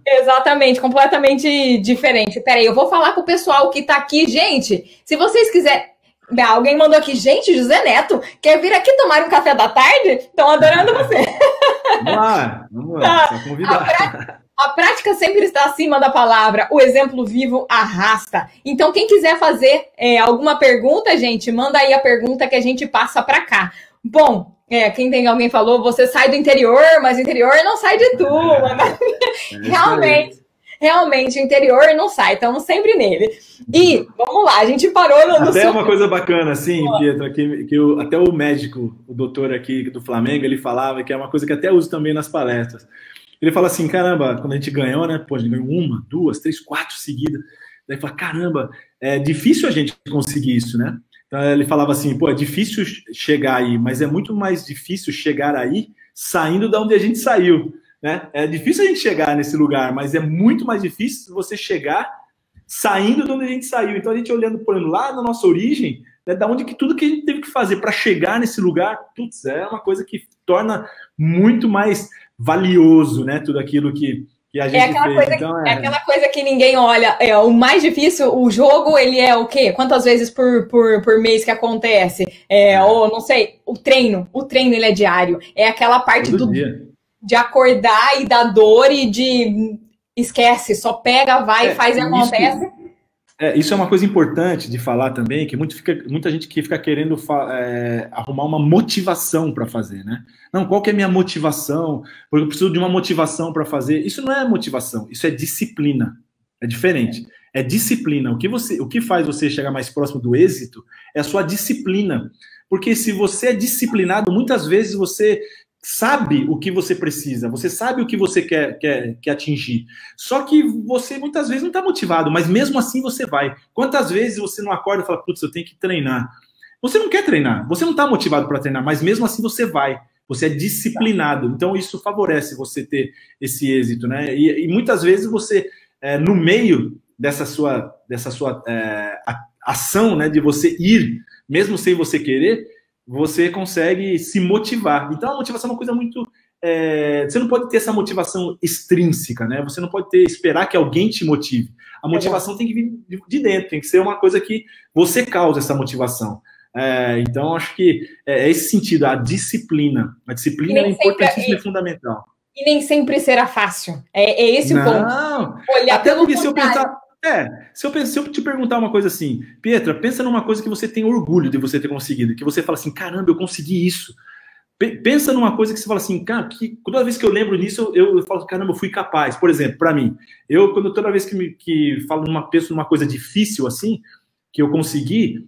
Exatamente, completamente diferente. Peraí, eu vou falar com o pessoal que tá aqui. Gente, se vocês quiserem... Alguém mandou aqui, gente, José Neto, quer vir aqui tomar um café da tarde? Estão adorando você. Vamos lá, só convidar. A prática sempre está acima da palavra, o exemplo vivo arrasta. Então, quem quiser fazer alguma pergunta, gente, manda aí a pergunta que a gente passa para cá. Bom, alguém falou, você sai do interior, mas o interior não sai de tudo. Realmente, o interior não sai, estamos sempre nele. E, vamos lá, a gente parou no... Até uma coisa bacana, assim, Pietro, até o médico, o doutor aqui do Flamengo, ele falava, que é uma coisa que até uso também nas palestras. Ele fala assim, caramba, quando a gente ganhou, né, pô, a gente ganhou 1, 2, 3, 4 seguidas. Daí fala, caramba, é difícil a gente conseguir isso, né? Então ele falava assim, pô, é difícil chegar aí, mas é muito mais difícil chegar aí saindo da onde a gente saiu. Né? É difícil a gente chegar nesse lugar, mas é muito mais difícil você chegar saindo de onde a gente saiu. Então, a gente olhando por lá na nossa origem, né, da onde tudo que a gente teve que fazer para chegar nesse lugar, putz, é uma coisa que torna muito mais valioso, né, tudo aquilo que a gente fez. Então, aquela coisa que ninguém olha. O mais difícil, o jogo, ele é o quê? Quantas vezes por mês que acontece? Ou, não sei, o treino ele é diário. É aquela parte todo dia. De acordar e da dor e de esquece, só pega, vai, faz e acontece. Isso é uma coisa importante de falar também, que muita gente que fica querendo arrumar uma motivação para fazer, né? Não, qual que é a minha motivação? Porque eu preciso de uma motivação para fazer. Isso não é motivação, isso é disciplina. É diferente. É disciplina. O que faz você chegar mais próximo do êxito é a sua disciplina. Porque se você é disciplinado, muitas vezes você sabe o que você precisa, você sabe o que você quer atingir. Só que você muitas vezes não está motivado, mas mesmo assim você vai. Quantas vezes você não acorda e fala, putz, eu tenho que treinar. Você não quer treinar, você não está motivado para treinar, mas mesmo assim você vai. Você é disciplinado. Então isso favorece você ter esse êxito, né? E muitas vezes você, no meio dessa sua ação, né, de você ir, mesmo sem você querer, você consegue se motivar. Então, a motivação é uma coisa muito você não pode ter essa motivação extrínseca, né? Você não pode esperar que alguém te motive. A motivação tem que vir de dentro, tem que ser uma coisa que você causa essa motivação. Então, acho que é esse sentido, a disciplina. A disciplina é importantíssima e fundamental. E nem sempre será fácil. É esse o ponto. Olhar até porque se eu pensar... se eu te perguntar uma coisa assim, Pietra, pensa numa coisa que você tem orgulho de você ter conseguido, que você fala assim, caramba, eu consegui isso. Pensa numa coisa que você fala assim, cara, toda vez que eu lembro nisso, eu falo, caramba, eu fui capaz. Por exemplo, para mim, toda vez que falo numa coisa difícil assim, que eu consegui,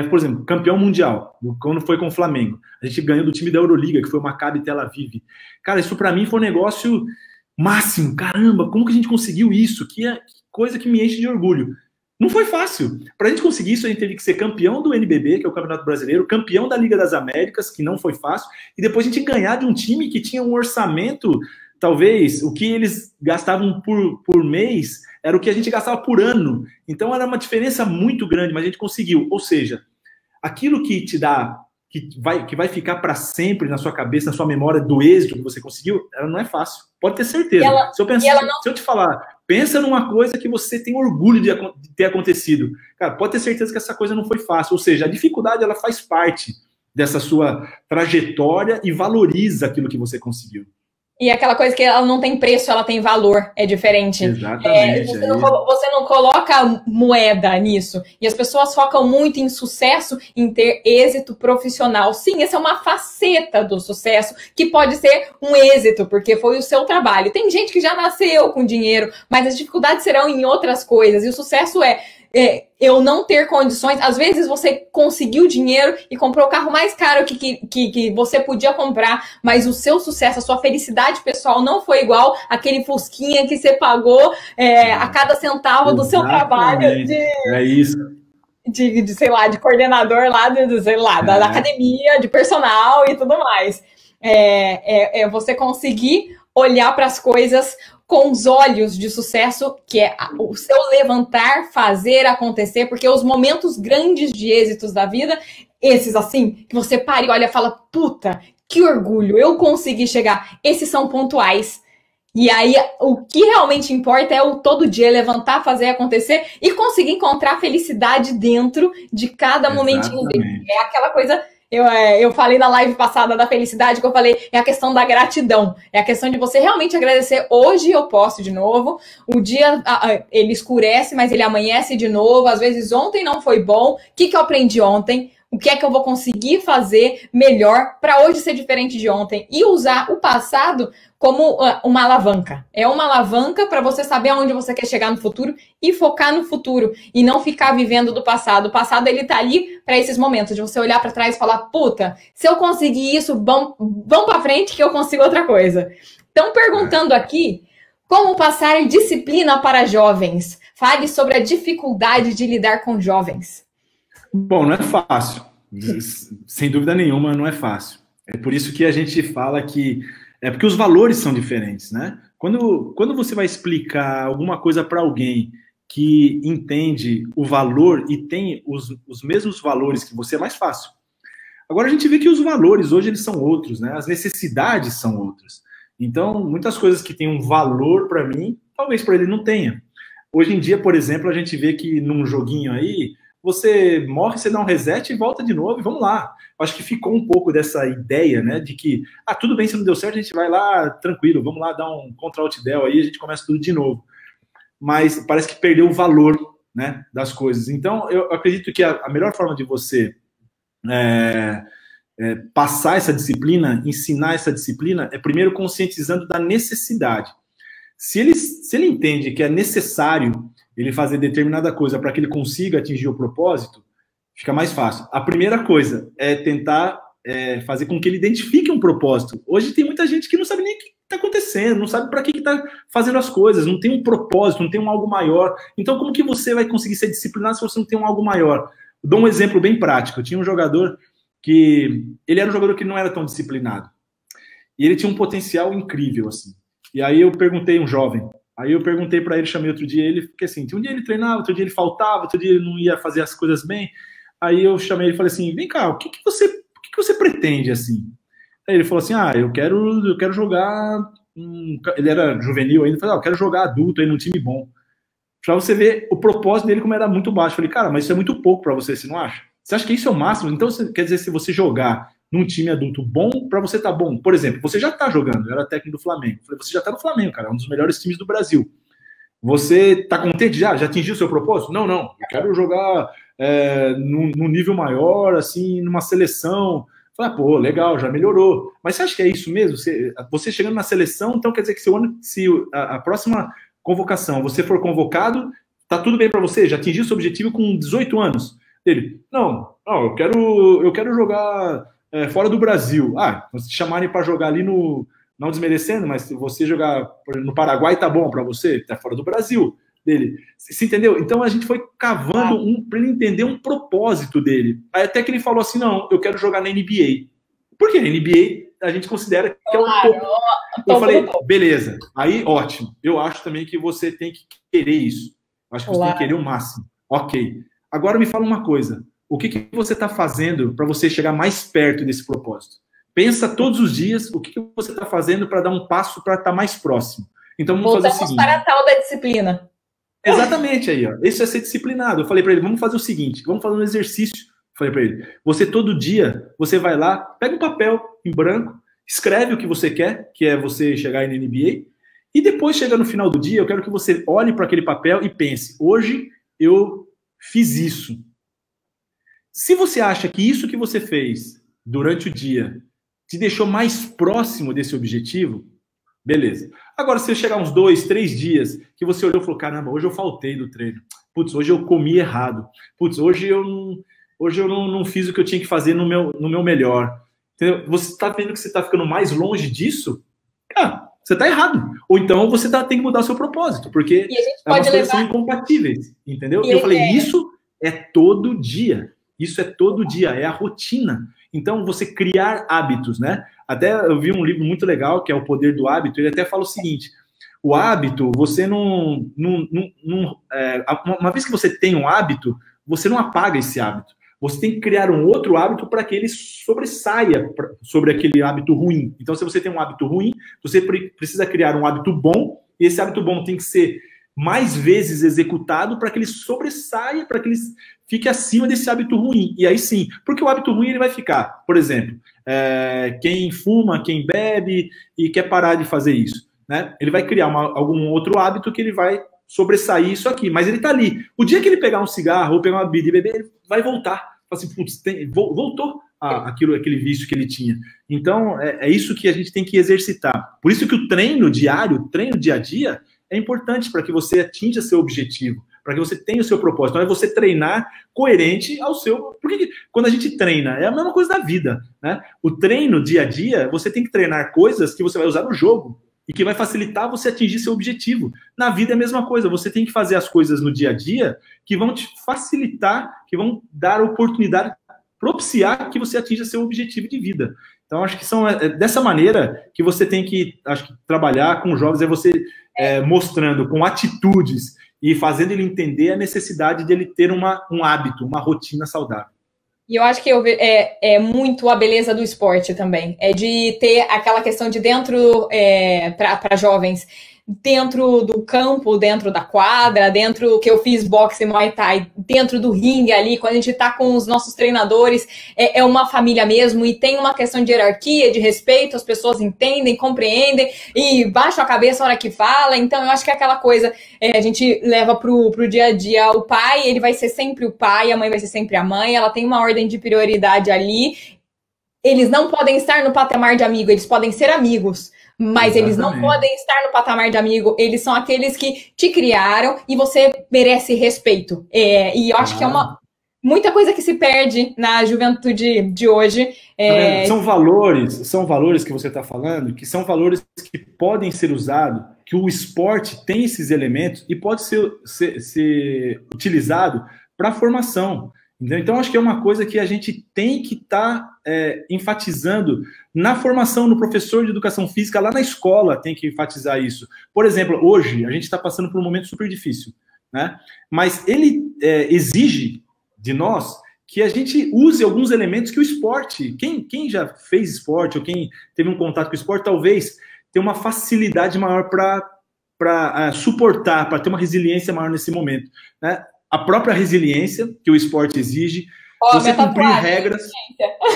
por exemplo, campeão mundial, quando foi com o Flamengo, a gente ganhou do time da Euroliga, que foi o Maccabi Tel Aviv. Cara, isso para mim foi um negócio máximo. Caramba, como que a gente conseguiu isso? Que coisa que me enche de orgulho. Não foi fácil. Para a gente conseguir isso, a gente teve que ser campeão do NBB, que é o Campeonato Brasileiro, campeão da Liga das Américas, que não foi fácil, e depois a gente ganhar de um time que tinha um orçamento, talvez, o que eles gastavam por mês era o que a gente gastava por ano. Então era uma diferença muito grande, mas a gente conseguiu. Ou seja, aquilo que te dá, que vai ficar para sempre na sua cabeça, na sua memória do êxito que você conseguiu, ela não é fácil. Pode ter certeza. Se eu te falar, pensa numa coisa que você tem orgulho de ter acontecido. Cara, pode ter certeza que essa coisa não foi fácil. Ou seja, a dificuldade, ela faz parte dessa sua trajetória e valoriza aquilo que você conseguiu. E aquela coisa que ela não tem preço, ela tem valor, é diferente. Exatamente. Você não coloca moeda nisso. E as pessoas focam muito em sucesso, em ter êxito profissional. Sim, essa é uma faceta do sucesso, que pode ser um êxito, porque foi o seu trabalho. Tem gente que já nasceu com dinheiro, mas as dificuldades serão em outras coisas. E o sucesso eu não ter condições. Às vezes você conseguiu dinheiro e comprou o carro mais caro que você podia comprar, mas o seu sucesso, a sua felicidade pessoal não foi igual àquele fusquinha que você pagou a cada centavo do seu trabalho é isso. Sei lá, de coordenador lá, da academia, de personal e tudo mais. Você conseguir olhar para as coisas com os olhos de sucesso, que é o seu levantar, fazer acontecer, porque os momentos grandes de êxitos da vida, esses assim, que você para e olha e fala, puta, que orgulho, eu consegui chegar. Esses são pontuais. E aí, o que realmente importa é o todo dia levantar, fazer acontecer e conseguir encontrar felicidade dentro de cada momentinho dele. É aquela coisa... Eu falei na live passada da felicidade, que eu falei, é a questão da gratidão. É a questão de você realmente agradecer. Hoje eu posso de novo. O dia, ele escurece, mas ele amanhece de novo. Às vezes ontem não foi bom. O que eu aprendi ontem? O que é que eu vou conseguir fazer melhor para hoje ser diferente de ontem? E usar o passado como uma alavanca. É uma alavanca para você saber aonde você quer chegar no futuro e focar no futuro. E não ficar vivendo do passado. O passado, ele tá ali para esses momentos, de você olhar para trás e falar, puta, se eu conseguir isso, vamos para frente que eu consigo outra coisa. Então, perguntando aqui, como passar disciplina para jovens? Fale sobre a dificuldade de lidar com jovens. Bom, não é fácil. Sem dúvida nenhuma, não é fácil. É por isso que a gente fala que... porque os valores são diferentes, né? Quando você vai explicar alguma coisa para alguém que entende o valor e tem os mesmos valores que você, é mais fácil. Agora a gente vê que os valores hoje eles são outros, né? As necessidades são outras. Então, muitas coisas que têm um valor para mim, talvez para ele não tenha. Hoje em dia, por exemplo, a gente vê que num joguinho aí, você morre, você dá um reset e volta de novo e vamos lá. Acho que ficou um pouco dessa ideia, né, de que, tudo bem, se não deu certo, a gente vai lá tranquilo, vamos lá dar um Ctrl-Alt-Del aí, a gente começa tudo de novo. Mas parece que perdeu o valor, né, das coisas. Então, eu acredito que a melhor forma de você passar essa disciplina, ensinar essa disciplina, é primeiro conscientizando da necessidade. Se ele entende que é necessário ele fazer determinada coisa para que ele consiga atingir o propósito, fica mais fácil. A primeira coisa é tentar fazer com que ele identifique um propósito. Hoje tem muita gente que não sabe nem o que está acontecendo, não sabe para que está fazendo as coisas, não tem um propósito, não tem um algo maior. Então, como que você vai conseguir ser disciplinado se você não tem um algo maior? Eu dou um exemplo bem prático. Eu tinha um jogador ele era um jogador que não era tão disciplinado. E ele tinha um potencial incrível, assim. E aí eu perguntei, um jovem, para ele, chamei outro dia ele, porque assim, um dia ele treinava, outro dia ele faltava, outro dia ele não ia fazer as coisas bem. Aí eu chamei ele e falei assim, vem cá, o que você pretende, assim? Aí ele falou assim, eu quero jogar... Ele era juvenil ainda, falou, eu quero jogar adulto aí num time bom. Pra você ver o propósito dele como era muito baixo. Eu falei, cara, mas isso é muito pouco pra você não acha? Você acha que isso é o máximo? Então, quer dizer, se você jogar num time adulto bom, pra você tá bom. Por exemplo, você já tá jogando, eu era técnico do Flamengo. Eu falei, você já tá no Flamengo, cara, é um dos melhores times do Brasil. Você tá contente já? Já atingiu o seu propósito? Não, não. Eu quero jogar num nível maior, assim, numa seleção. Falei, pô, legal, já melhorou. Mas você acha que é isso mesmo? Você chegando na seleção, então quer dizer que se a próxima convocação você for convocado, tá tudo bem para você? Já atingiu seu objetivo com 18 anos? Ele, não, eu quero jogar fora do Brasil. Se chamarem para jogar ali não desmerecendo, mas se você jogar no Paraguai, tá bom para você? Tá fora do Brasil. Dele. Você entendeu? Então a gente foi cavando para ele entender um propósito dele. Aí até que ele falou assim, não, eu quero jogar na NBA. Por quê? Na NBA a gente considera que é um pouco. Eu falei, beleza, aí ótimo. Eu acho também que você tem que querer isso. Eu acho que você tem que querer o máximo. Ok. Agora me fala uma coisa. O que você está fazendo para você chegar mais perto desse propósito? Pensa todos os dias o que você está fazendo para dar um passo para estar mais próximo. Então vamos fazer o seguinte. Para a tal da disciplina. Exatamente aí, ó. Isso é ser disciplinado. Eu falei para ele, vamos fazer o seguinte, vamos fazer um exercício. Eu falei para ele, você todo dia, você vai lá, pega um papel em branco, escreve o que você quer, que é você chegar na NBA, e depois chega no final do dia, eu quero que você olhe para aquele papel e pense, hoje eu fiz isso. Se você acha que isso que você fez durante o dia te deixou mais próximo desse objetivo, beleza. Agora, se chegar uns 2, 3 dias que você olhou e falou, caramba, hoje eu faltei do treino. Putz, hoje eu comi errado. Putz, hoje eu não fiz o que eu tinha que fazer no meu melhor. Entendeu? Você está vendo que você está ficando mais longe disso? Você está errado. Ou então você tem que mudar o seu propósito, porque as coisas são incompatíveis. Entendeu? E eu falei, isso é todo dia. Isso é todo dia, é a rotina. Então, você criar hábitos, né? Até eu vi um livro muito legal, que é O Poder do Hábito, ele até fala o seguinte, o hábito, você uma vez que você tem um hábito, você não apaga esse hábito. Você tem que criar um outro hábito para que ele sobressaia sobre aquele hábito ruim. Então, se você tem um hábito ruim, você precisa criar um hábito bom, e esse hábito bom tem que ser mais vezes executado para que ele sobressaia, para que ele fique acima desse hábito ruim. E aí sim, porque o hábito ruim ele vai ficar, por exemplo, quem fuma, quem bebe e quer parar de fazer isso, né? Ele vai criar algum outro hábito que ele vai sobressair isso aqui, mas ele está ali. O dia que ele pegar um cigarro ou pegar uma bebida e beber, ele vai voltar. Fala assim, putz, voltou aquele vício que ele tinha. Então, é isso que a gente tem que exercitar. Por isso que o treino diário, o treino dia a dia, é importante para que você atinja seu objetivo, para que você tenha o seu propósito. Então, é você treinar coerente ao seu... Porque quando a gente treina, é a mesma coisa da vida, né? O treino dia a dia, você tem que treinar coisas que você vai usar no jogo e que vai facilitar você atingir seu objetivo. Na vida é a mesma coisa, você tem que fazer as coisas no dia a dia que vão te facilitar, que vão dar oportunidade, propiciar que você atinja seu objetivo de vida. Então, acho que são dessa maneira que você tem que trabalhar com jovens, é você mostrando com atitudes e fazendo ele entender a necessidade de ele ter um hábito, uma rotina saudável. E eu acho que é muito a beleza do esporte também. É de ter aquela questão de dentro, para jovens, dentro do campo, dentro da quadra, dentro que eu fiz boxe e Muay Thai, dentro do ringue ali, quando a gente tá com os nossos treinadores, é uma família mesmo, e tem uma questão de hierarquia, de respeito, as pessoas entendem, compreendem, e baixam a cabeça a hora que fala. Então eu acho que é aquela coisa, a gente leva pro dia a dia. O pai, ele vai ser sempre o pai, a mãe vai ser sempre a mãe, ela tem uma ordem de prioridade ali. Eles não podem estar no patamar de amigo, eles podem ser amigos, mas eles não podem estar no patamar de amigo, eles são aqueles que te criaram e você merece respeito. E eu acho que é muita coisa que se perde na juventude de hoje. São valores que você está falando, que são valores que podem ser usados, que o esporte tem esses elementos e pode ser utilizado para a formação. Então, acho que é uma coisa que a gente tem que estar enfatizando na formação, no professor de educação física, lá na escola tem que enfatizar isso. Por exemplo, hoje a gente está passando por um momento super difícil, né? Mas ele exige de nós que a gente use alguns elementos que o esporte, quem já fez esporte ou quem teve um contato com o esporte, talvez tenha uma facilidade maior para suportar, para ter uma resiliência maior nesse momento, né? A própria resiliência que o esporte exige, você cumprir regras,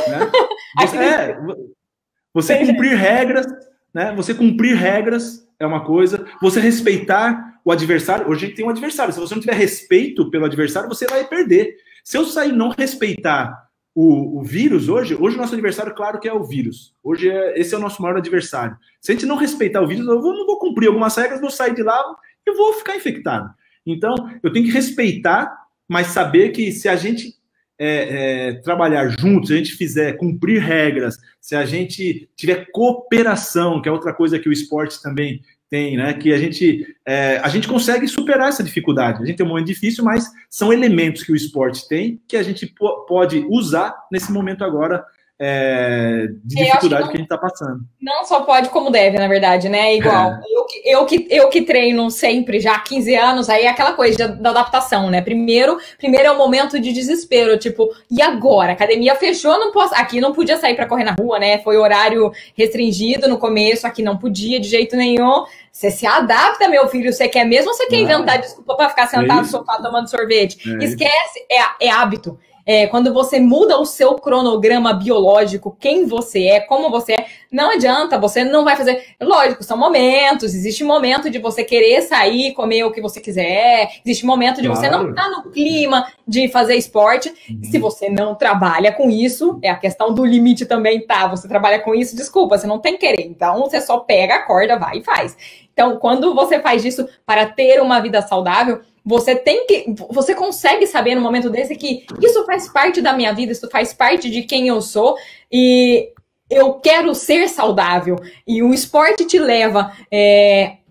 né? Você cumprir regras, né? Você cumprir regras é uma coisa, você respeitar o adversário. Hoje a gente tem um adversário, se você não tiver respeito pelo adversário, você vai perder. Se eu sair não respeitar o vírus hoje o nosso adversário, claro que é o vírus. Hoje esse é o nosso maior adversário. Se a gente não respeitar o vírus, eu não vou cumprir algumas regras, vou sair de lá e vou ficar infectado. Então, eu tenho que respeitar, mas saber que se a gente trabalhar juntos, se a gente fizer cumprir regras, se a gente tiver cooperação, que é outra coisa que o esporte também tem, né? Que a gente consegue superar essa dificuldade. A gente tem um momento difícil, mas são elementos que o esporte tem que a gente pode usar nesse momento agora de dificuldade que a gente está passando. Não só pode, como deve, na verdade, né? Igual. Eu que treino sempre, já há 15 anos, aí é aquela coisa da adaptação, né? Primeiro é um momento de desespero, tipo, e agora? A academia fechou, não posso. Aqui não podia sair para correr na rua, né? Foi horário restringido no começo, aqui não podia de jeito nenhum. Você se adapta, meu filho, você quer mesmo ou você quer inventar desculpa para ficar sentado no sofá tomando sorvete? Esquece, é hábito. Quando você muda o seu cronograma biológico, quem você é, como você é, não adianta, você não vai fazer. Lógico, são momentos, existe momento de você querer sair, comer o que você quiser, existe momento de você não estar no clima de fazer esporte. Se você não trabalha com isso, a questão do limite também tá. Você trabalha com isso, desculpa, você não tem querer. Então, você só pega, acorda, vai e faz. Então, quando você faz isso para ter uma vida saudável, você consegue saber no momento desse que isso faz parte da minha vida, isso faz parte de quem eu sou e eu quero ser saudável. E o esporte te leva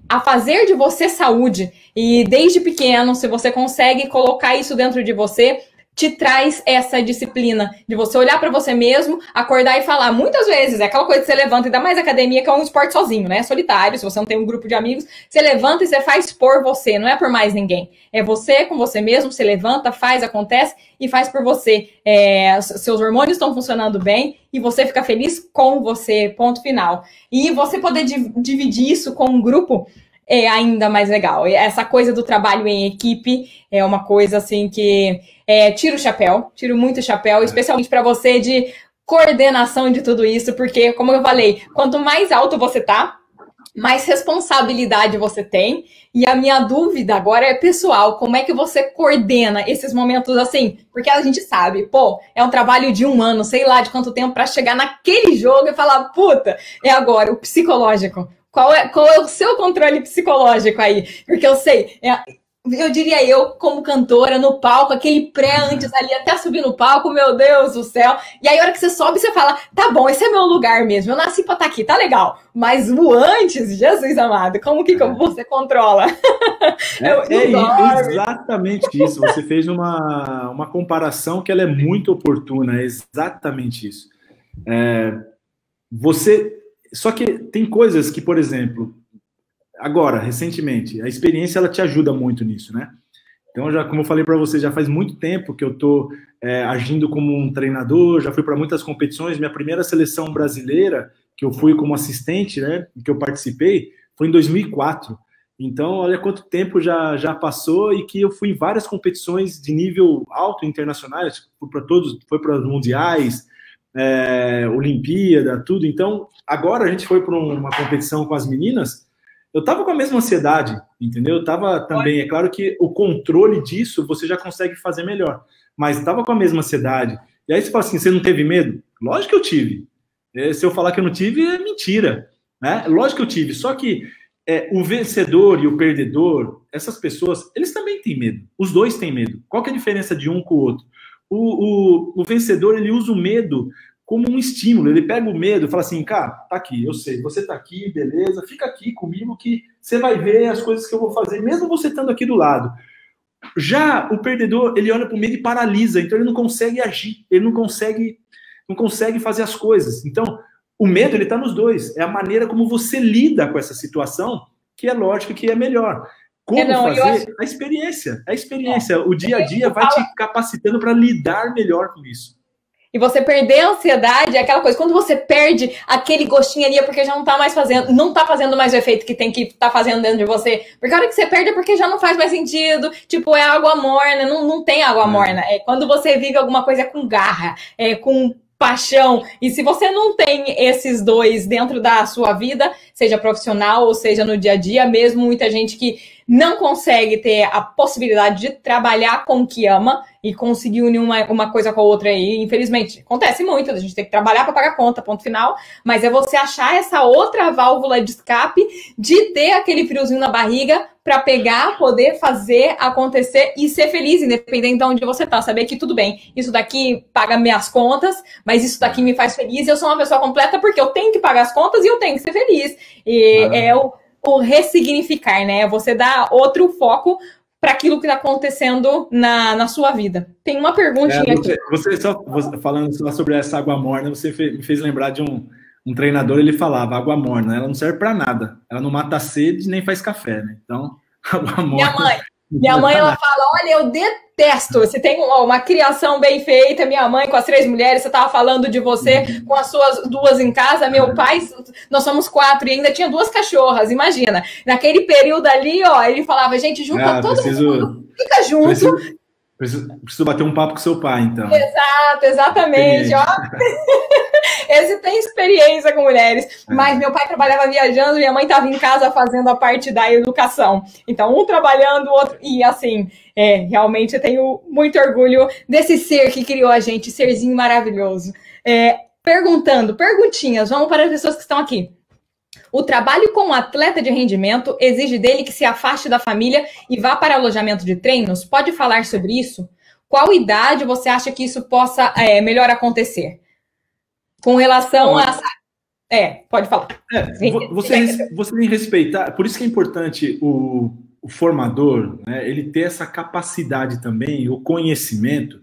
a fazer de você saúde. E desde pequeno, se você consegue colocar isso dentro de você, te traz essa disciplina de você olhar para você mesmo, acordar e falar. Muitas vezes é aquela coisa que você levanta, ainda mais academia, que é um esporte sozinho, né? Solitário, se você não tem um grupo de amigos, você levanta e você faz por você, não é por mais ninguém. É você com você mesmo, você levanta, faz, acontece e faz por você. Seus hormônios estão funcionando bem e você fica feliz com você, ponto final. E você poder dividir isso com um grupo é ainda mais legal. Essa coisa do trabalho em equipe é uma coisa assim que tiro muito o chapéu, especialmente para você de coordenação de tudo isso, porque, como eu falei, quanto mais alto você tá, mais responsabilidade você tem. E a minha dúvida agora é pessoal, como é que você coordena esses momentos assim? Porque a gente sabe, é um trabalho de um ano, sei lá de quanto tempo, para chegar naquele jogo e falar, puta, é agora, o psicológico. Qual é o seu controle psicológico aí? Porque eu sei, eu diria como cantora, no palco, aquele antes ali, até subir no palco, meu Deus do céu. E aí, a hora que você sobe, você fala, tá bom, esse é meu lugar mesmo, eu nasci pra estar aqui, tá legal. Mas o antes, Jesus amado, como que você controla? Exatamente isso. Você fez uma comparação que ela é muito oportuna, é exatamente isso. Só que tem coisas que, por exemplo, agora, recentemente, a experiência ela te ajuda muito nisso, né? Então, como eu falei para você, já faz muito tempo que eu estou agindo como um treinador, já fui para muitas competições. Minha primeira seleção brasileira, que eu fui como assistente, né, que eu participei, foi em 2004. Então, olha quanto tempo já passou e que eu fui em várias competições de nível alto internacionais, foi para os mundiais, Olimpíada, tudo. Então, agora a gente foi para uma competição com as meninas, eu estava com a mesma ansiedade, entendeu? Eu estava também, é claro que o controle disso você já consegue fazer melhor, mas estava com a mesma ansiedade. E aí você fala assim, você não teve medo? Lógico que eu tive. Se eu falar que eu não tive, é mentira, né? Lógico que eu tive, só que o vencedor e o perdedor, essas pessoas, eles também têm medo. Os dois têm medo. Qual que é a diferença de um com o outro? O vencedor, ele usa o medo como um estímulo. Ele pega o medo e fala assim, cara, tá aqui, eu sei, você tá aqui, beleza, fica aqui comigo que você vai ver as coisas que eu vou fazer, mesmo você estando aqui do lado. Já o perdedor, ele olha pro medo e paralisa, então ele não consegue agir, ele não consegue fazer as coisas. Então, o medo, ele tá nos dois. É a maneira como você lida com essa situação que é lógico que é melhor. como fazer? A experiência. A experiência. O dia a dia vai te capacitando para lidar melhor com isso. E você perder a ansiedade é aquela coisa, quando você perde aquele gostinho ali é porque já não tá mais fazendo, não tá fazendo mais o efeito que tem que tá fazendo dentro de você. Porque a hora que você perde é porque já não faz mais sentido, tipo, é água morna, não tem água morna. É quando você vive alguma coisa com garra, com paixão. E se você não tem esses dois dentro da sua vida, seja profissional ou seja no dia a dia, mesmo muita gente que não consegue ter a possibilidade de trabalhar com o que ama e conseguir unir uma coisa com a outra aí, infelizmente, acontece muito, a gente tem que trabalhar para pagar conta, ponto final, mas é você achar essa outra válvula de escape, de ter aquele friozinho na barriga para pegar, poder fazer acontecer e ser feliz, independente de onde você tá, saber que tudo bem, isso daqui paga minhas contas, mas isso daqui me faz feliz, eu sou uma pessoa completa porque eu tenho que pagar as contas e eu tenho que ser feliz, e é o ressignificar, né? Você dá outro foco para aquilo que está acontecendo na sua vida. Tem uma perguntinha aqui. Você falando só sobre essa água morna, você me fez lembrar de um treinador, ele falava, água morna, ela não serve para nada. Ela não mata a sede nem faz café, né? Então, água morna... Minha mãe, ela fala, olha, eu detesto, você tem uma criação bem feita, minha mãe com as 3 mulheres, você estava falando de você com as suas 2 em casa, meu pai, nós somos 4 e ainda tinha 2 cachorras, imagina. Naquele período ali, ó, ele falava, gente, junta todo mundo, fica junto. Preciso bater um papo com seu pai, então. Exato, exatamente, ó. Esse tem experiência com mulheres, mas meu pai trabalhava viajando, minha mãe estava em casa fazendo a parte da educação. Então, um trabalhando, o outro... E assim, realmente eu tenho muito orgulho desse ser que criou a gente, serzinho maravilhoso. Perguntinhas, vamos para as pessoas que estão aqui. O trabalho com um atleta de rendimento exige dele que se afaste da família e vá para alojamento de treinos? Pode falar sobre isso? Qual idade você acha que isso possa melhor acontecer? Com relação a... pode falar. Você tem que respeitar, por isso que é importante o formador, né, ele ter essa capacidade também, o conhecimento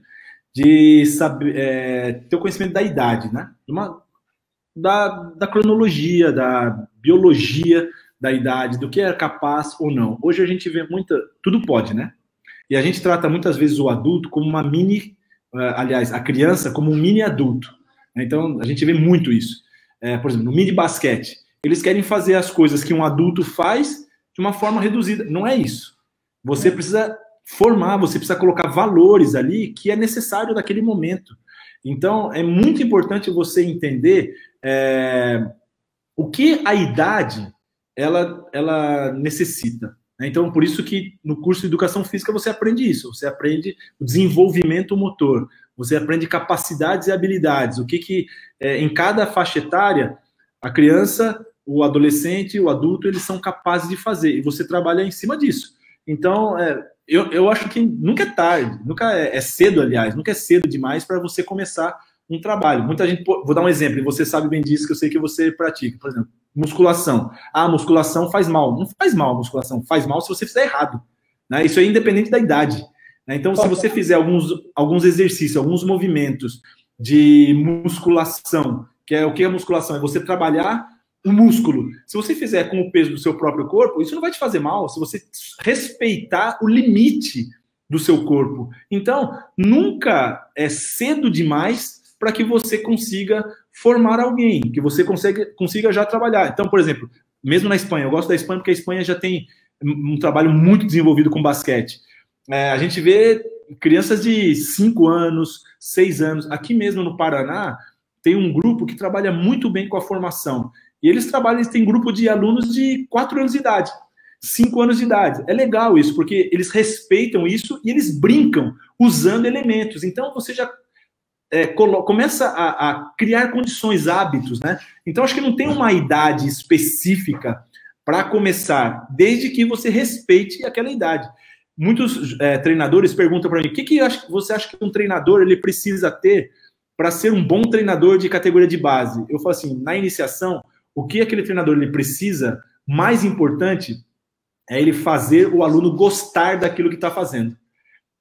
de saber, ter o conhecimento da idade, né? Da cronologia, da biologia da idade, do que é capaz ou não. Hoje a gente vê tudo pode, né? E a gente trata muitas vezes o adulto como uma aliás, a criança como um mini adulto. Então, a gente vê muito isso. Por exemplo, no mini basquete, eles querem fazer as coisas que um adulto faz de uma forma reduzida. Não é isso. Você precisa formar, você precisa colocar valores ali que é necessário naquele momento. Então, é muito importante você entender o que a idade ela necessita. Então, por isso que no curso de Educação Física você aprende isso. Você aprende o desenvolvimento motor. Você aprende capacidades e habilidades. O que em cada faixa etária, a criança, o adolescente, o adulto, eles são capazes de fazer. E você trabalha em cima disso. Então, eu acho que nunca é tarde, nunca é cedo, aliás, nunca é cedo demais para você começar um trabalho. Muita gente, vou dar um exemplo, e você sabe bem disso, que eu sei que você pratica. Por exemplo, musculação. Musculação faz mal. Não faz mal a musculação, faz mal se você fizer errado. Né? Isso é independente da idade. Né? Então, se você fizer alguns exercícios, alguns movimentos de musculação, que é o que é musculação? É você trabalhar o músculo. Se você fizer com o peso do seu próprio corpo, isso não vai te fazer mal, se você respeitar o limite do seu corpo. Então, nunca é cedo demais para que você consiga formar alguém, que você consiga já trabalhar. Então, por exemplo, mesmo na Espanha, eu gosto da Espanha porque a Espanha já tem um trabalho muito desenvolvido com basquete. A gente vê crianças de 5 anos, 6 anos. Aqui mesmo no Paraná, tem um grupo que trabalha muito bem com a formação. E eles têm grupo de alunos de 4 anos de idade, 5 anos de idade. É legal isso, porque eles respeitam isso e eles brincam usando elementos. Então, você já começa a criar condições, hábitos, né? Então, acho que não tem uma idade específica para começar, desde que você respeite aquela idade. Muitos treinadores perguntam para mim, o que você acha que um treinador ele precisa ter para ser um bom treinador de categoria de base? Eu falo assim, na iniciação, o que aquele treinador ele precisa, mais importante, é ele fazer o aluno gostar daquilo que está fazendo.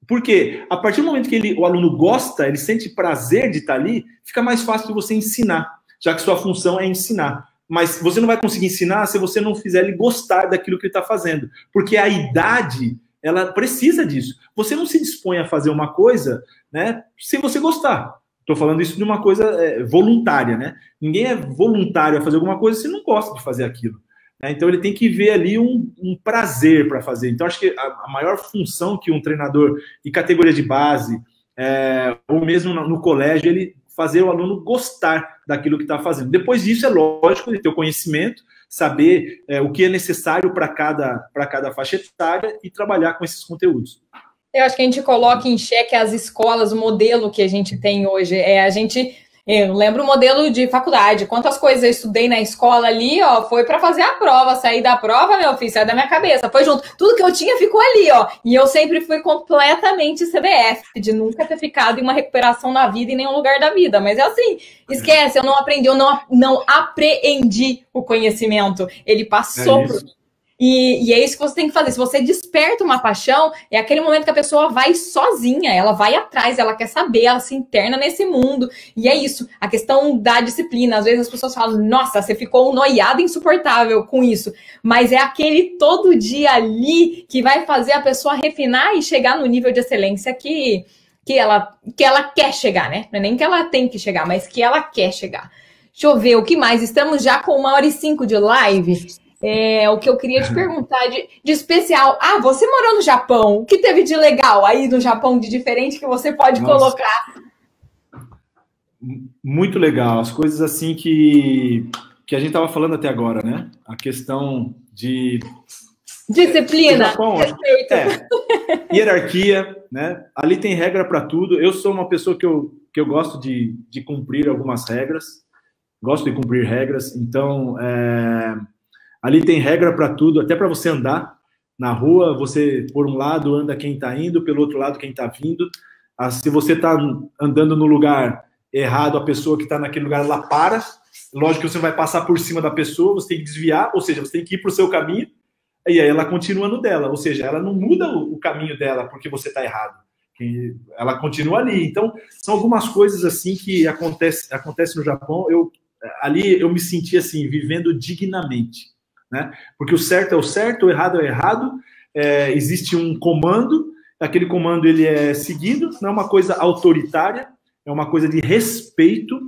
Porque a partir do momento que o aluno gosta, ele sente prazer de estar ali, fica mais fácil de você ensinar, já que sua função é ensinar. mas você não vai conseguir ensinar se você não fizer ele gostar daquilo que ele está fazendo, porque a idade, ela precisa disso. Você não se dispõe a fazer uma coisa, né, se você gostar. Estou falando isso de uma coisa voluntária, né? Ninguém é voluntário a fazer alguma coisa se não gosta de fazer aquilo. Né? Então ele tem que ver ali um prazer para fazer. Então acho que a maior função que um treinador de categoria de base, ou mesmo no colégio, ele fazer o aluno gostar daquilo que está fazendo. Depois disso, é lógico, ele ter o conhecimento, saber o que é necessário para cada faixa etária e trabalhar com esses conteúdos. Eu acho que a gente coloca em xeque as escolas, o modelo que a gente tem hoje. Eu lembro o modelo de faculdade, quantas coisas eu estudei na escola ali, ó, foi para fazer a prova, sair da prova, meu filho, saiu da minha cabeça, foi junto, tudo que eu tinha ficou ali, ó, e eu sempre fui completamente CDF, de nunca ter ficado em uma recuperação na vida, em nenhum lugar da vida, mas é assim, esquece, eu não aprendi, eu não apreendi o conhecimento, ele passou por mim. E é isso que você tem que fazer. Se você desperta uma paixão, é aquele momento que a pessoa vai sozinha, ela vai atrás, ela quer saber, ela se interna nesse mundo. E é isso, a questão da disciplina. Às vezes as pessoas falam, nossa, você ficou noiada insuportável com isso. Mas é aquele todo dia ali que vai fazer a pessoa refinar e chegar no nível de excelência que ela quer chegar, né? Não é nem que ela tem que chegar, mas que ela quer chegar. Deixa eu ver, o que mais? Estamos já com 1h05 de live. O que eu queria te perguntar de especial. Ah, você morou no Japão. O que teve de legal aí no Japão, de diferente, que você pode colocar? Muito legal. As coisas assim que a gente estava falando até agora, né? A questão de... disciplina. Japão, hierarquia, né? Ali tem regra para tudo. Eu sou uma pessoa que eu gosto de cumprir algumas regras. Gosto de cumprir regras. Então, ali tem regra para tudo, até para você andar na rua, você, por um lado, anda quem está indo, pelo outro lado, quem está vindo. Se você está andando no lugar errado, a pessoa que está naquele lugar, ela para. Lógico que você vai passar por cima da pessoa, você tem que desviar, ou seja, você tem que ir para o seu caminho, e aí ela continua no dela. Ou seja, ela não muda o caminho dela porque você está errado. Ela continua ali. Então, são algumas coisas assim que acontece no Japão. Ali eu me senti assim, vivendo dignamente. Né? Porque o certo é o certo, o errado é o errado, existe um comando, aquele comando ele é seguido, não é uma coisa autoritária, é uma coisa de respeito,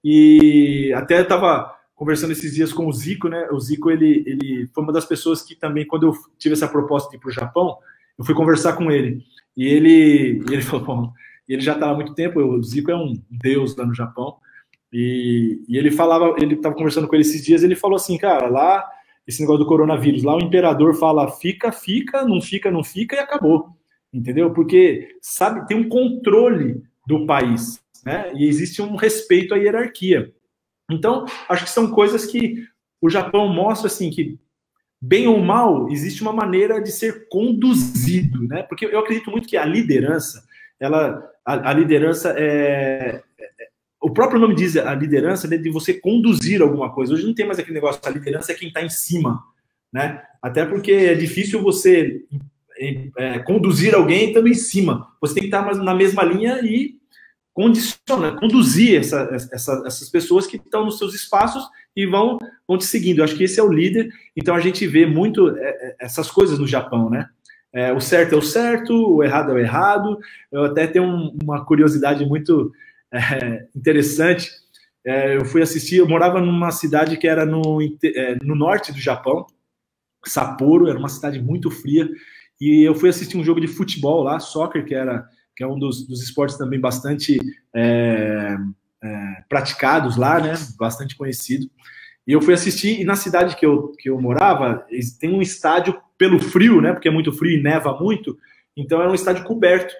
e até eu estava conversando esses dias com o Zico, né? O Zico, ele foi uma das pessoas que também, quando eu tive essa proposta de ir para o Japão, eu fui conversar com ele, e ele falou, bom, ele já está há muito tempo, o Zico é um deus lá no Japão, e ele estava conversando com ele esses dias, ele falou assim, cara, lá esse negócio do coronavírus, lá o imperador fala fica, não fica e acabou, entendeu? Porque, sabe, tem um controle do país, né? E existe um respeito à hierarquia. Então, acho que são coisas que o Japão mostra, assim, que bem ou mal, existe uma maneira de ser conduzido, né? Porque eu acredito muito que a liderança, a liderança o próprio nome diz a liderança, né, de você conduzir alguma coisa. Hoje não tem mais aquele negócio, a liderança é quem está em cima, né? Até porque é difícil você conduzir alguém estando em cima. Você tem que estar na mesma linha e conduzir essas pessoas que estão nos seus espaços e vão te seguindo. Eu acho que esse é o líder. Então a gente vê muito essas coisas no Japão, né? O certo é o certo, o errado é o errado. Eu até tenho uma curiosidade muito interessante. Eu fui assistir, eu morava numa cidade que era no norte do Japão, Sapporo, era uma cidade muito fria, e eu fui assistir um jogo de futebol lá, soccer, que é um dos esportes também bastante praticados lá, né, bastante conhecido, e eu fui assistir, e na cidade que eu morava, tem um estádio pelo frio, né, porque é muito frio e neva muito, então era um estádio coberto,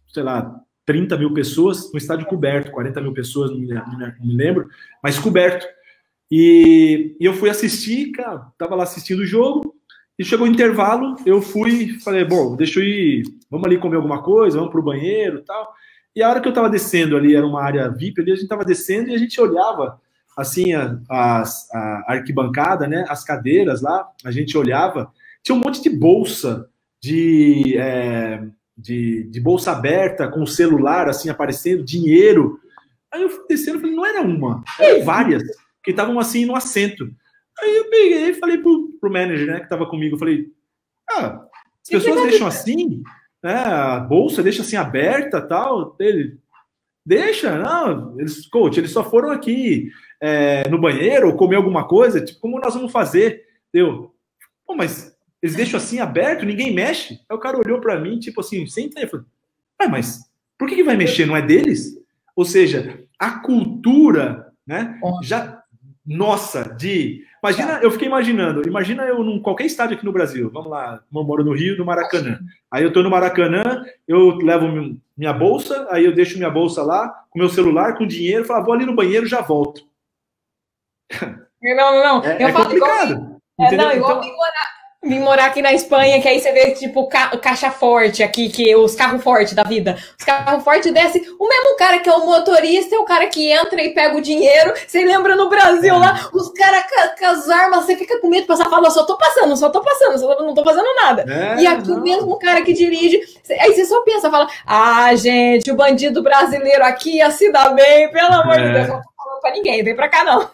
sei lá, 30 mil pessoas, no estádio coberto, 40 mil pessoas, não me lembro, mas coberto. E eu fui assistir, cara, tava lá assistindo o jogo, e chegou o intervalo, eu falei, bom, deixa eu ir, vamos ali comer alguma coisa, vamos pro banheiro e tal. E a hora que eu tava descendo ali, era uma área VIP ali, a gente tava descendo e a gente olhava, assim, a arquibancada, né, as cadeiras lá, a gente olhava, tinha um monte de bolsa, de bolsa aberta, com o celular, assim, aparecendo, dinheiro. Aí eu fui descendo e falei, não era uma, eram várias. que estavam assim no assento. Aí eu peguei e falei pro manager, né, que estava comigo, eu falei, as pessoas deixam assim, né, a bolsa deixa assim aberta, tal, ele deixa, não, coach, eles só foram aqui no banheiro ou comer alguma coisa, tipo, como nós vamos fazer? Pô, mas eles deixam assim aberto, ninguém mexe? Aí o cara olhou para mim, tipo assim, sem entender, falou, mas por que vai mexer? Não é deles? Ou seja, a cultura, né, nossa, imagina, eu fiquei imaginando, imagina eu num qualquer estádio aqui no Brasil, vamos lá, eu moro no Rio, no Maracanã. Aí eu tô no Maracanã, eu levo minha bolsa, aí eu deixo minha bolsa lá, com meu celular, com dinheiro, falo, vou ali no banheiro, já volto. Não. Eu falo complicado. Igual, igual vim morar aqui na Espanha, que aí você vê, tipo, caixa forte aqui, que os carros fortes da vida. Os carros fortes descem, o mesmo cara que é o motorista é o cara que entra e pega o dinheiro. Você lembra no Brasil lá, os caras com as armas, você fica com medo de passar, fala, eu só tô passando, não tô fazendo nada. E aqui o mesmo cara que dirige, aí você só pensa, fala, gente, o bandido brasileiro aqui ia se dar bem, pelo amor de Deus, não tô falando pra ninguém, vem pra cá não.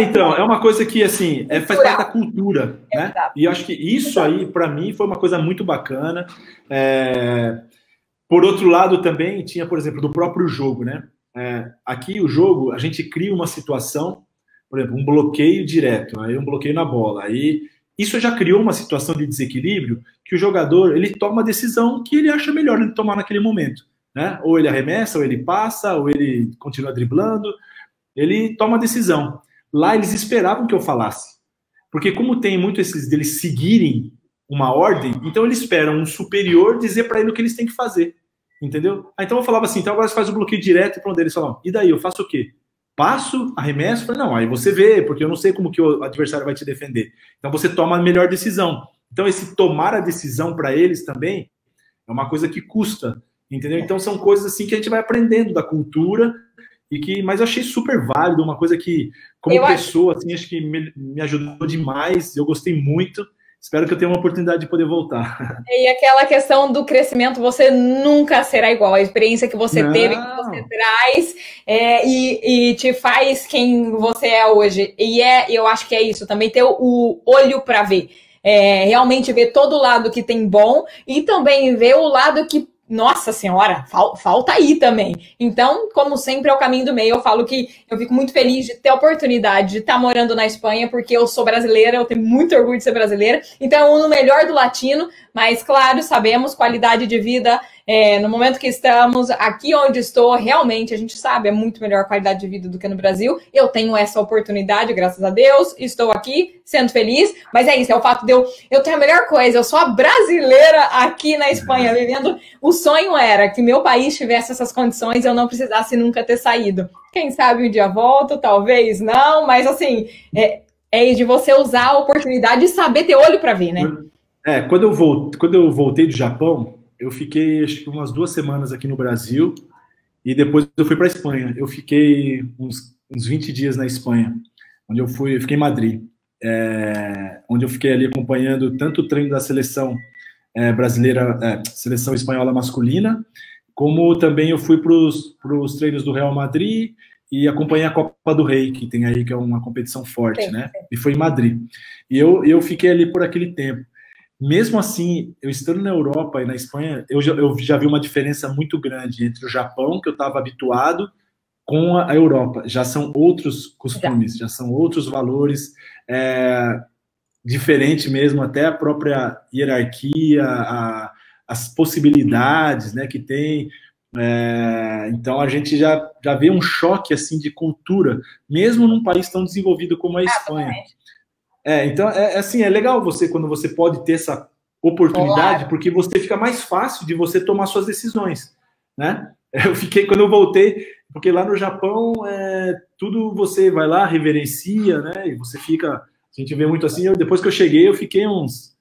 Então, é uma coisa que, assim, faz parte da cultura, né? E eu acho que isso aí, para mim, foi uma coisa muito bacana. Por outro lado, também tinha, por exemplo, do próprio jogo, né? Aqui, o jogo, a gente cria uma situação, por exemplo, um bloqueio direto, aí um bloqueio na bola. Aí, isso já criou uma situação de desequilíbrio que o jogador, ele toma a decisão que ele acha melhor ele tomar naquele momento, né? Ou ele arremessa, ou ele passa, ou ele continua driblando. Ele toma a decisão. Lá eles esperavam que eu falasse. Porque como tem muito esses deles seguirem uma ordem, então eles esperam um superior dizer para ele o que eles têm que fazer. Entendeu? Então eu falava assim, então agora você faz o bloqueio direto e pronto. Eles falam, e daí, eu faço o quê? Passo, arremesso? Falei, não, aí você vê, porque eu não sei como que o adversário vai te defender. Então você toma a melhor decisão. Então esse tomar a decisão para eles também é uma coisa que custa. Entendeu? Então são coisas assim que a gente vai aprendendo da cultura. Mas eu achei super válido, uma coisa que, como pessoa, assim, acho que me ajudou demais, eu gostei muito, espero que eu tenha uma oportunidade de poder voltar. E aquela questão do crescimento, você nunca será igual, a experiência que você teve, que você traz, e te faz quem você é hoje, eu acho que é isso, também ter o olho para ver, realmente ver todo o lado que tem bom, e também ver o lado que nossa senhora, falta aí também. Então, como sempre, é o caminho do meio. Eu falo que eu fico muito feliz de ter a oportunidade de estar morando na Espanha, porque eu sou brasileira, eu tenho muito orgulho de ser brasileira. Então, eu uno o melhor do latino, mas, claro, sabemos, qualidade de vida, no momento que estamos, aqui onde estou, realmente, a gente sabe, é muito melhor qualidade de vida do que no Brasil. Eu tenho essa oportunidade, graças a Deus, estou aqui, sendo feliz, mas é isso, é o fato de eu ter a melhor coisa, eu sou a brasileira aqui na Espanha, vivendo. O sonho era que meu país tivesse essas condições e eu não precisasse nunca ter saído. Quem sabe um dia volto, talvez não, mas assim, é de você usar a oportunidade e saber ter olho para ver, né? Quando eu voltei do Japão, eu fiquei acho que umas 2 semanas aqui no Brasil e depois eu fui para a Espanha. Eu fiquei uns 20 dias na Espanha, onde eu fiquei em Madrid, onde eu fiquei ali acompanhando tanto o treino da seleção brasileira, seleção espanhola masculina, como também eu fui para os treinos do Real Madrid e acompanhei a Copa do Rei, que tem aí, que é uma competição forte, sim, né? E foi em Madrid. E eu fiquei ali por aquele tempo. Mesmo assim, eu estando na Europa e na Espanha, eu já vi uma diferença muito grande entre o Japão, que eu estava habituado, com a Europa. Já são outros costumes, já são outros valores, diferente mesmo, até a própria hierarquia, as possibilidades, né, que tem. Então a gente já vê um choque assim de cultura, mesmo num país tão desenvolvido como a Espanha. Então assim, é legal quando você pode ter essa oportunidade, claro, porque você fica mais fácil de você tomar suas decisões, né? Quando eu voltei, porque lá no Japão tudo você vai lá, reverencia, né? E você fica, a gente vê muito assim. Depois que eu cheguei, eu fiquei umas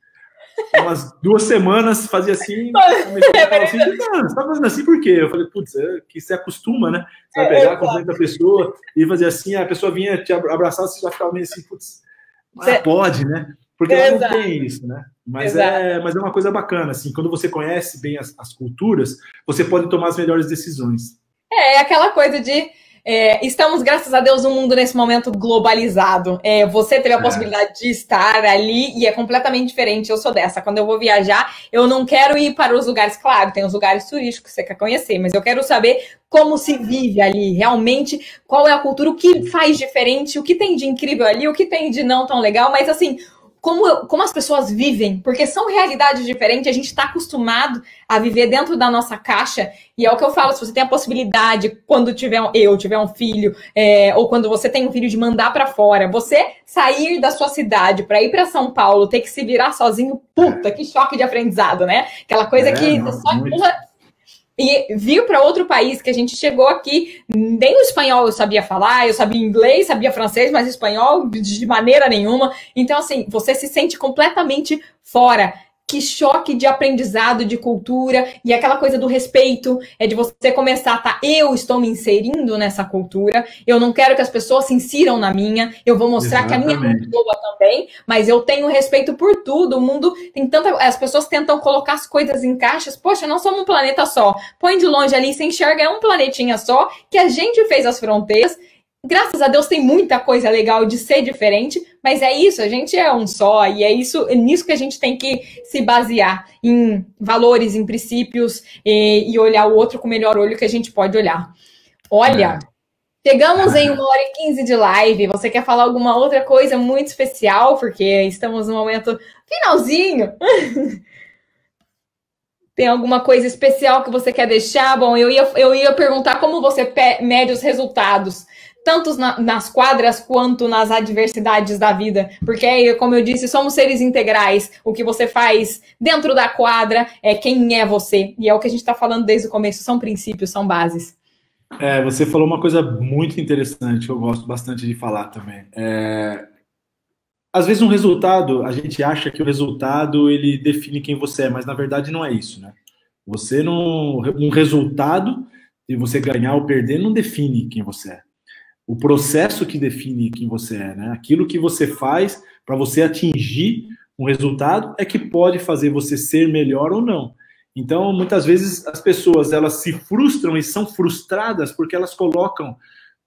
2 semanas, fazia assim, comecei a falar assim, você tá fazendo assim por quê? Eu falei, putz, que você acostuma, né? Você vai pegar, cumprimenta a pessoa e fazer assim, a pessoa vinha te abraçar, você vai ficar meio assim, putz, pode, né? Porque lá não tem isso, né? Mas é uma coisa bacana, assim, quando você conhece bem as culturas, você pode tomar as melhores decisões. É aquela coisa de Estamos, graças a Deus, num mundo nesse momento globalizado. Você teve a possibilidade de estar ali e é completamente diferente. Eu sou dessa. Quando eu vou viajar, eu não quero ir para os lugares, claro, tem os lugares turísticos que você quer conhecer, mas eu quero saber como se vive ali, realmente, qual é a cultura, o que faz diferente, o que tem de incrível ali, o que tem de não tão legal, mas assim, como as pessoas vivem, porque são realidades diferentes, a gente está acostumado a viver dentro da nossa caixa, e é o que eu falo, se você tem a possibilidade, quando tiver um filho, ou quando você tem um filho, de mandar para fora, você sair da sua cidade para ir para São Paulo, ter que se virar sozinho, puta, que choque de aprendizado, né? Aquela coisa que só empurra. E vir para outro país, que a gente chegou aqui, nem o espanhol eu sabia falar, eu sabia inglês, sabia francês, mas espanhol de maneira nenhuma. Então, assim, você se sente completamente fora. Que choque de aprendizado, de cultura, e aquela coisa do respeito, de você começar, tá, eu estou me inserindo nessa cultura, eu não quero que as pessoas se insiram na minha, eu vou mostrar que a minha é muito boa também, mas eu tenho respeito por tudo, o mundo tem tanta... As pessoas tentam colocar as coisas em caixas, poxa, nós somos um planeta só, põe de longe ali, você enxerga, é um planetinha só, que a gente fez as fronteiras. Graças a Deus tem muita coisa legal de ser diferente, mas é isso, a gente é um só, e é nisso que a gente tem que se basear, em valores, em princípios, e olhar o outro com o melhor olho que a gente pode olhar. Olha, chegamos em 1h15 de live, você quer falar alguma outra coisa muito especial, porque estamos no momento finalzinho? Tem alguma coisa especial que você quer deixar? Bom, eu ia perguntar como você mede os resultados, tanto nas quadras quanto nas adversidades da vida, porque, como eu disse, somos seres integrais. O que você faz dentro da quadra é quem é você, e é o que a gente está falando desde o começo, são princípios, são bases. Você falou uma coisa muito interessante, que eu gosto bastante de falar também. Às vezes a gente acha que o resultado ele define quem você é, mas na verdade não é isso, né? Um resultado, de você ganhar ou perder, não define quem você é. O processo que define quem você é, né? Aquilo que você faz para você atingir um resultado é que pode fazer você ser melhor ou não. Então, muitas vezes as pessoas elas se frustram e são frustradas porque elas colocam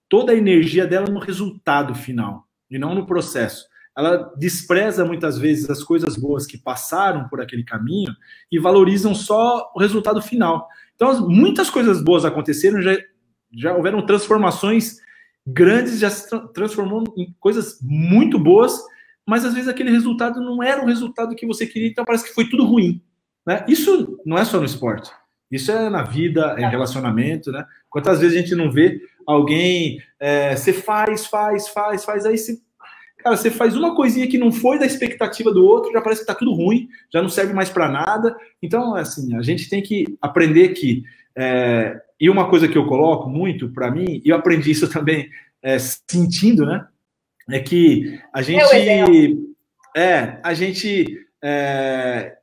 toda a energia dela no resultado final e não no processo. Ela despreza muitas vezes as coisas boas que passaram por aquele caminho e valorizam só o resultado final. Então, muitas coisas boas aconteceram, já houveram transformações grandes, já se transformou em coisas muito boas, mas às vezes aquele resultado não era o resultado que você queria, então parece que foi tudo ruim, né? Isso não é só no esporte, isso é na vida, é relacionamento, né? Quantas vezes a gente não vê alguém, você faz, aí você faz uma coisinha que não foi da expectativa do outro, já parece que tá tudo ruim, já não serve mais para nada. Então, assim, a gente tem que aprender que e uma coisa que eu coloco muito para mim, e eu aprendi isso também sentindo, né? É que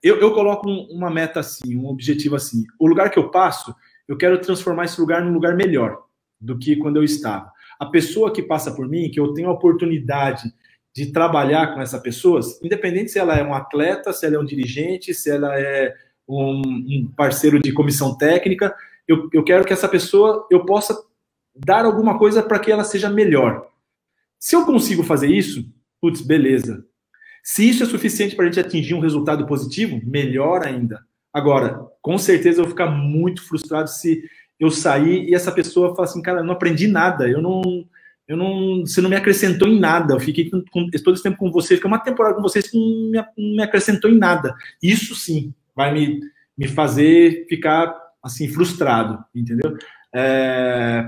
eu coloco uma meta assim, um objetivo assim. O lugar que eu passo, eu quero transformar esse lugar num lugar melhor do que quando eu estava. A pessoa que passa por mim, que eu tenho a oportunidade de trabalhar com essa pessoa, independente se ela é um atleta, se ela é um dirigente, se ela é um parceiro de comissão técnica, eu quero que essa pessoa, eu possa dar alguma coisa para que ela seja melhor. Se eu consigo fazer isso, putz, beleza. Se isso é suficiente para a gente atingir um resultado positivo, melhor ainda. Agora, com certeza eu vou ficar muito frustrado se eu sair e essa pessoa falar assim, cara, eu não aprendi nada, você não me acrescentou em nada, eu fiquei todo esse tempo com você, fiquei uma temporada com vocês que não me acrescentou em nada. Isso sim vai me fazer ficar assim, frustrado, entendeu?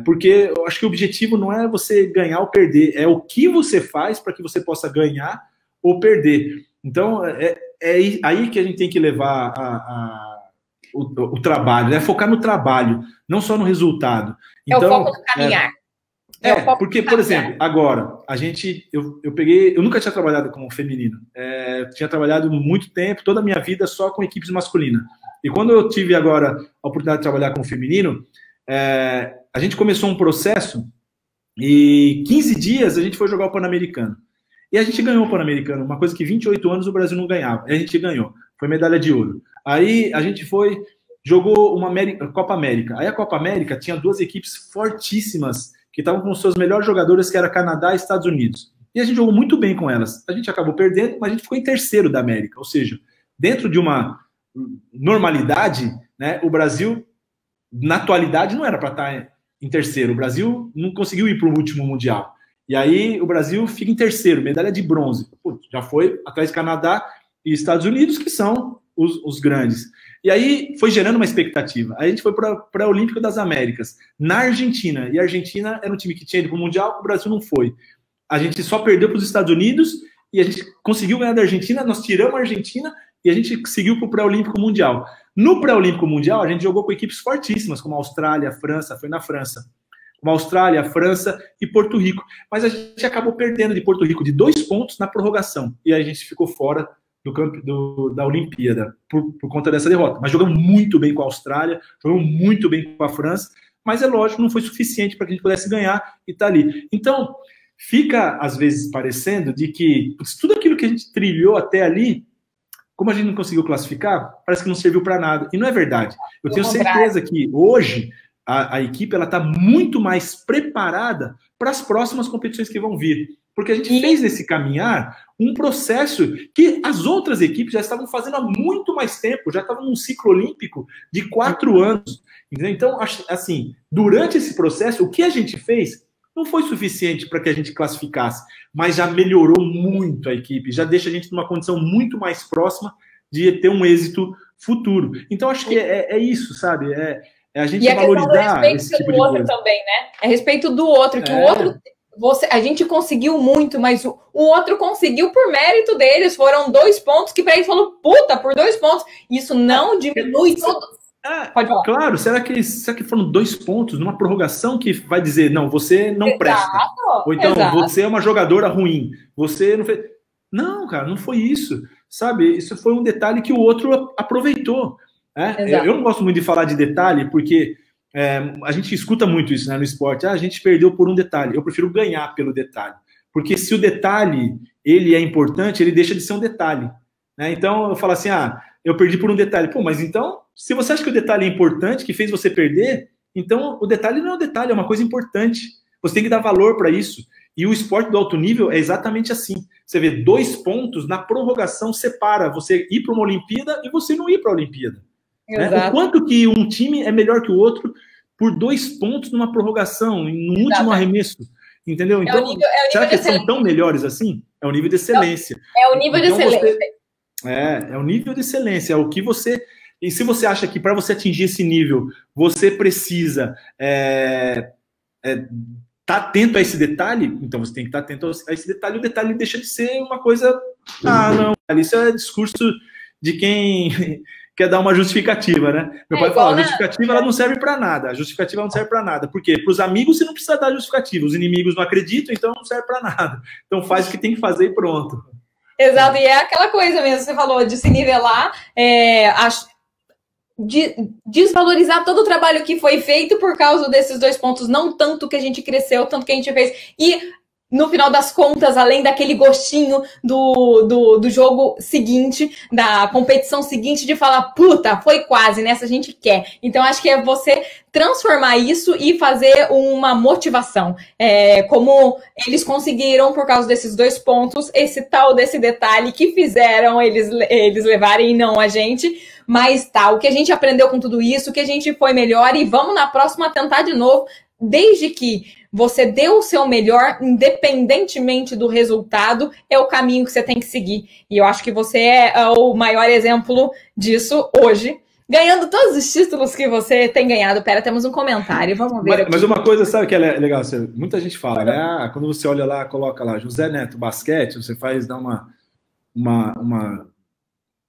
Porque eu acho que o objetivo não é você ganhar ou perder, é o que você faz para que você possa ganhar ou perder. Então, é aí que a gente tem que levar o trabalho, né? Focar no trabalho, não só no resultado. Então, é o foco do caminhar. Porque, por exemplo, agora, eu nunca tinha trabalhado com feminino, tinha trabalhado muito tempo, toda a minha vida só com equipes masculinas. E quando eu tive agora a oportunidade de trabalhar com o feminino, a gente começou um processo e 15 dias a gente foi jogar o Pan-Americano. E a gente ganhou o Pan-Americano, uma coisa que 28 anos o Brasil não ganhava. E a gente ganhou, foi medalha de ouro. Aí a gente jogou uma Copa América. Aí a Copa América tinha duas equipes fortíssimas que estavam com os seus melhores jogadores, que era Canadá e Estados Unidos. E a gente jogou muito bem com elas. A gente acabou perdendo, mas a gente ficou em terceiro da América. Ou seja, dentro de uma normalidade, né, o Brasil, na atualidade, não era para estar em terceiro. O Brasil não conseguiu ir para o último Mundial. E aí o Brasil fica em terceiro, medalha de bronze. Putz, já foi atrás de Canadá e Estados Unidos, que são os grandes. E aí foi gerando uma expectativa. Aí a gente foi para o Olímpico das Américas, na Argentina. E a Argentina era um time que tinha ido para o Mundial, o Brasil não foi. A gente só perdeu para os Estados Unidos e a gente conseguiu ganhar da Argentina, nós tiramos a Argentina e a gente seguiu para o pré-olímpico mundial. No pré-olímpico mundial, a gente jogou com equipes fortíssimas, como a Austrália, a França, foi na França. Como a Austrália, a França e Porto Rico. Mas a gente acabou perdendo de Porto Rico de 2 pontos na prorrogação. E a gente ficou fora da Olimpíada por conta dessa derrota. Mas jogamos muito bem com a Austrália, jogamos muito bem com a França, mas é lógico, não foi suficiente para que a gente pudesse ganhar e tá ali. Então, fica, às vezes, parecendo de que tudo aquilo que a gente trilhou até ali, como a gente não conseguiu classificar, parece que não serviu para nada. E não é verdade. Eu tenho certeza que hoje a equipe está muito mais preparada para as próximas competições que vão vir. Porque a gente fez nesse caminhar um processo que as outras equipes já estavam fazendo há muito mais tempo, já estavam num ciclo olímpico de 4 anos. Entendeu? Então, assim, durante esse processo, o que a gente fez não foi suficiente para que a gente classificasse, mas já melhorou muito a equipe, já deixa a gente numa condição muito mais próxima de ter um êxito futuro. Então, acho que é isso, sabe? É a gente valorizar esse tipo de coisa. Também, né? É respeito do outro, que o outro... a gente conseguiu muito, mas o outro conseguiu por mérito deles. Foram 2 pontos que para ele falou, puta, por 2 pontos. Isso não diminui tudo. Pode falar. Claro, será que foram 2 pontos numa prorrogação que vai dizer, não, você não presta. Ou então, você é uma jogadora ruim. Você não fez... Não, cara, não foi isso. Sabe, isso foi um detalhe que o outro aproveitou. Eu não gosto muito de falar de detalhe, porque a gente escuta muito isso, né, no esporte. A gente perdeu por um detalhe. Eu prefiro ganhar pelo detalhe. Porque se o detalhe ele é importante, ele deixa de ser um detalhe. Né? Então, eu falo assim, eu perdi por um detalhe. Pô, mas então, se você acha que o detalhe é importante, que fez você perder, então o detalhe não é um detalhe, é uma coisa importante. Você tem que dar valor para isso. E o esporte do alto nível é exatamente assim. Você vê 2 pontos, na prorrogação separa você ir para uma Olimpíada e você não ir para a Olimpíada. Né? O quanto que um time é melhor que o outro por 2 pontos numa prorrogação, no último arremesso. Entendeu? Então, será que são tão melhores assim? É o nível de excelência. É o nível de excelência. É o nível de excelência. É o que você... E se você acha que para você atingir esse nível, você precisa tá atento a esse detalhe, então você tem que estar atento a esse detalhe. O detalhe deixa de ser uma coisa... não, isso é discurso de quem quer dar uma justificativa, né? Meu pai fala, a justificativa ela não serve para nada. A justificativa não serve para nada. Por quê? Para os amigos você não precisa dar justificativa. Os inimigos não acreditam, então não serve para nada. Então faz o que tem que fazer e pronto. Exato, e é aquela coisa mesmo, você falou de se nivelar, de desvalorizar todo o trabalho que foi feito por causa desses 2 pontos, não tanto que a gente cresceu, tanto que a gente fez. E no final das contas, além daquele gostinho do jogo seguinte, da competição seguinte, de falar, puta, foi quase, nessa a gente quer. Então, acho que é você transformar isso e fazer uma motivação. Como eles conseguiram, por causa desses 2 pontos, esse tal desse detalhe que fizeram eles levarem e não a gente. Mas o que a gente aprendeu com tudo isso, o que a gente foi melhor e vamos na próxima tentar de novo, desde que você deu o seu melhor, independentemente do resultado, é o caminho que você tem que seguir. E eu acho que você é o maior exemplo disso hoje, ganhando todos os títulos que você tem ganhado. Pera, temos um comentário, vamos ver. Mas uma coisa, sabe que é legal? Muita gente fala, né? Quando você olha lá, coloca lá José Neto Basquete, você dá uma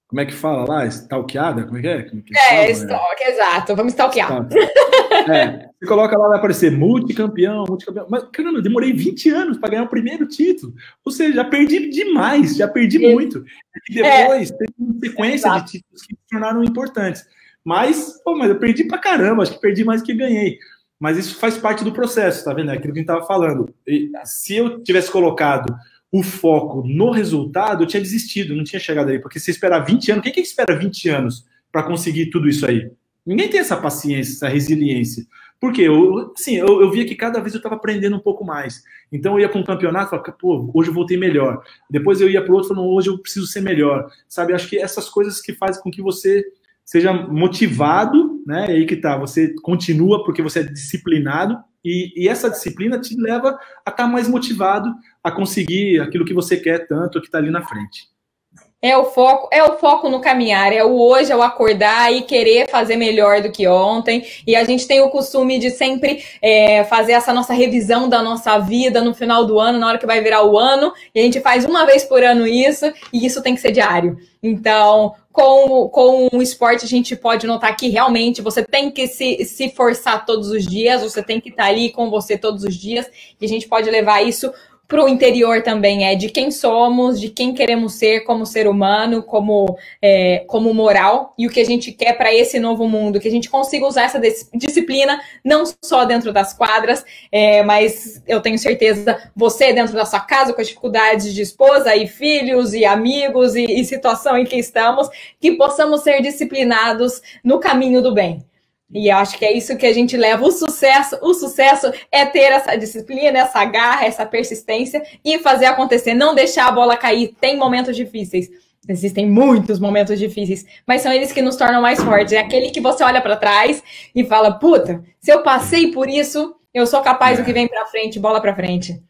como é que fala lá? Stalkeada? Como é que é? Stalk, exato. Vamos stalkear. Você coloca lá, vai aparecer multicampeão. Mas, caramba, eu demorei 20 anos para ganhar o primeiro título. Ou seja, já perdi demais, já perdi muito. E depois teve uma sequência de títulos que se tornaram importantes. Mas eu perdi pra caramba, acho que perdi mais do que ganhei. Mas isso faz parte do processo, tá vendo? É aquilo que a gente estava falando. E se eu tivesse colocado o foco no resultado, eu tinha desistido, não tinha chegado aí. Porque se esperar 20 anos, quem que espera 20 anos para conseguir tudo isso aí? Ninguém tem essa paciência, essa resiliência. Porque eu via que cada vez eu estava aprendendo um pouco mais. Então eu ia para um campeonato e falava, pô, hoje eu voltei melhor. Depois eu ia para o outro e falava, hoje eu preciso ser melhor. Sabe, acho que essas coisas que fazem com que você seja motivado, né? E aí que tá, você continua porque você é disciplinado e essa disciplina te leva a estar mais motivado a conseguir aquilo que você quer tanto, que está ali na frente. É o foco no caminhar, é o hoje, é o acordar e querer fazer melhor do que ontem. E a gente tem o costume de sempre fazer essa nossa revisão da nossa vida no final do ano, na hora que vai virar o ano, e a gente faz uma vez por ano isso, e isso tem que ser diário. Então, com o esporte, a gente pode notar que realmente você tem que se forçar todos os dias, você tem que estar ali com você todos os dias, e a gente pode levar isso para o interior também, de quem somos, de quem queremos ser como ser humano, como moral, e o que a gente quer para esse novo mundo, que a gente consiga usar essa disciplina, não só dentro das quadras, mas eu tenho certeza, você dentro da sua casa, com as dificuldades de esposa e filhos e amigos e situação em que estamos, que possamos ser disciplinados no caminho do bem. E eu acho que é isso que a gente leva o sucesso. O sucesso é ter essa disciplina, essa garra, essa persistência e fazer acontecer, não deixar a bola cair. Tem momentos difíceis, existem muitos momentos difíceis, mas são eles que nos tornam mais fortes. É aquele que você olha para trás e fala, puta, se eu passei por isso, eu sou capaz do que vem para frente, bola para frente.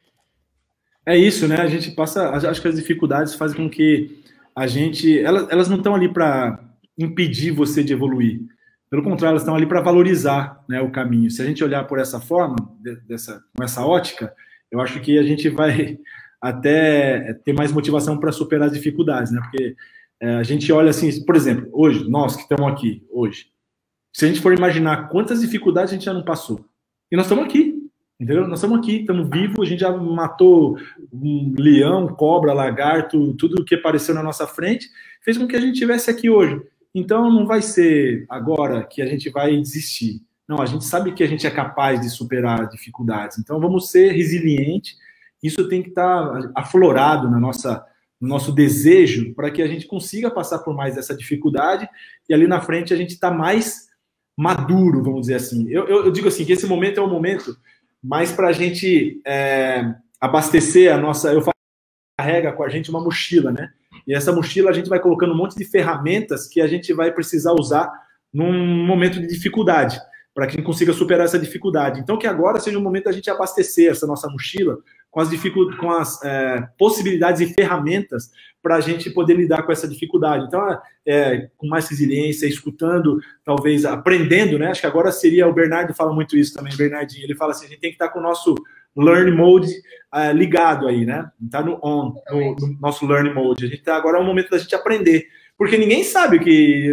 É isso, né? A gente passa, acho que as dificuldades fazem com que a gente, elas não estão ali para impedir você de evoluir. Pelo contrário, elas estão ali para valorizar, né, o caminho. Se a gente olhar por essa forma, com essa ótica, eu acho que a gente vai até ter mais motivação para superar as dificuldades, né? Porque a gente olha assim, por exemplo, hoje, nós que estamos aqui, hoje, se a gente for imaginar quantas dificuldades a gente já não passou, e nós estamos aqui, entendeu? Nós estamos aqui, estamos vivos, a gente já matou um leão, cobra, lagarto, tudo o que apareceu na nossa frente, fez com que a gente estivesse aqui hoje. Então, não vai ser agora que a gente vai desistir. Não, a gente sabe que a gente é capaz de superar dificuldades. Então, vamos ser resilientes. Isso tem que estar aflorado no nosso desejo para que a gente consiga passar por mais dessa dificuldade e ali na frente a gente está mais maduro, vamos dizer assim. Eu digo assim, que esse momento é um momento mais para a gente abastecer a nossa... Eu falo que carrega com a gente uma mochila, né? E essa mochila a gente vai colocando um monte de ferramentas que a gente vai precisar usar num momento de dificuldade, para que a gente consiga superar essa dificuldade. Então, que agora seja o momento da gente abastecer essa nossa mochila com as possibilidades e ferramentas para a gente poder lidar com essa dificuldade. Então, com mais resiliência, escutando, talvez aprendendo, né? Acho que agora seria, o Bernardo fala muito isso também, o Bernardinho, ele fala assim, a gente tem que estar com o nosso Learn Mode ligado aí, né? Tá no nosso Learn Mode. A gente tá, agora é o momento da gente aprender. Porque ninguém sabe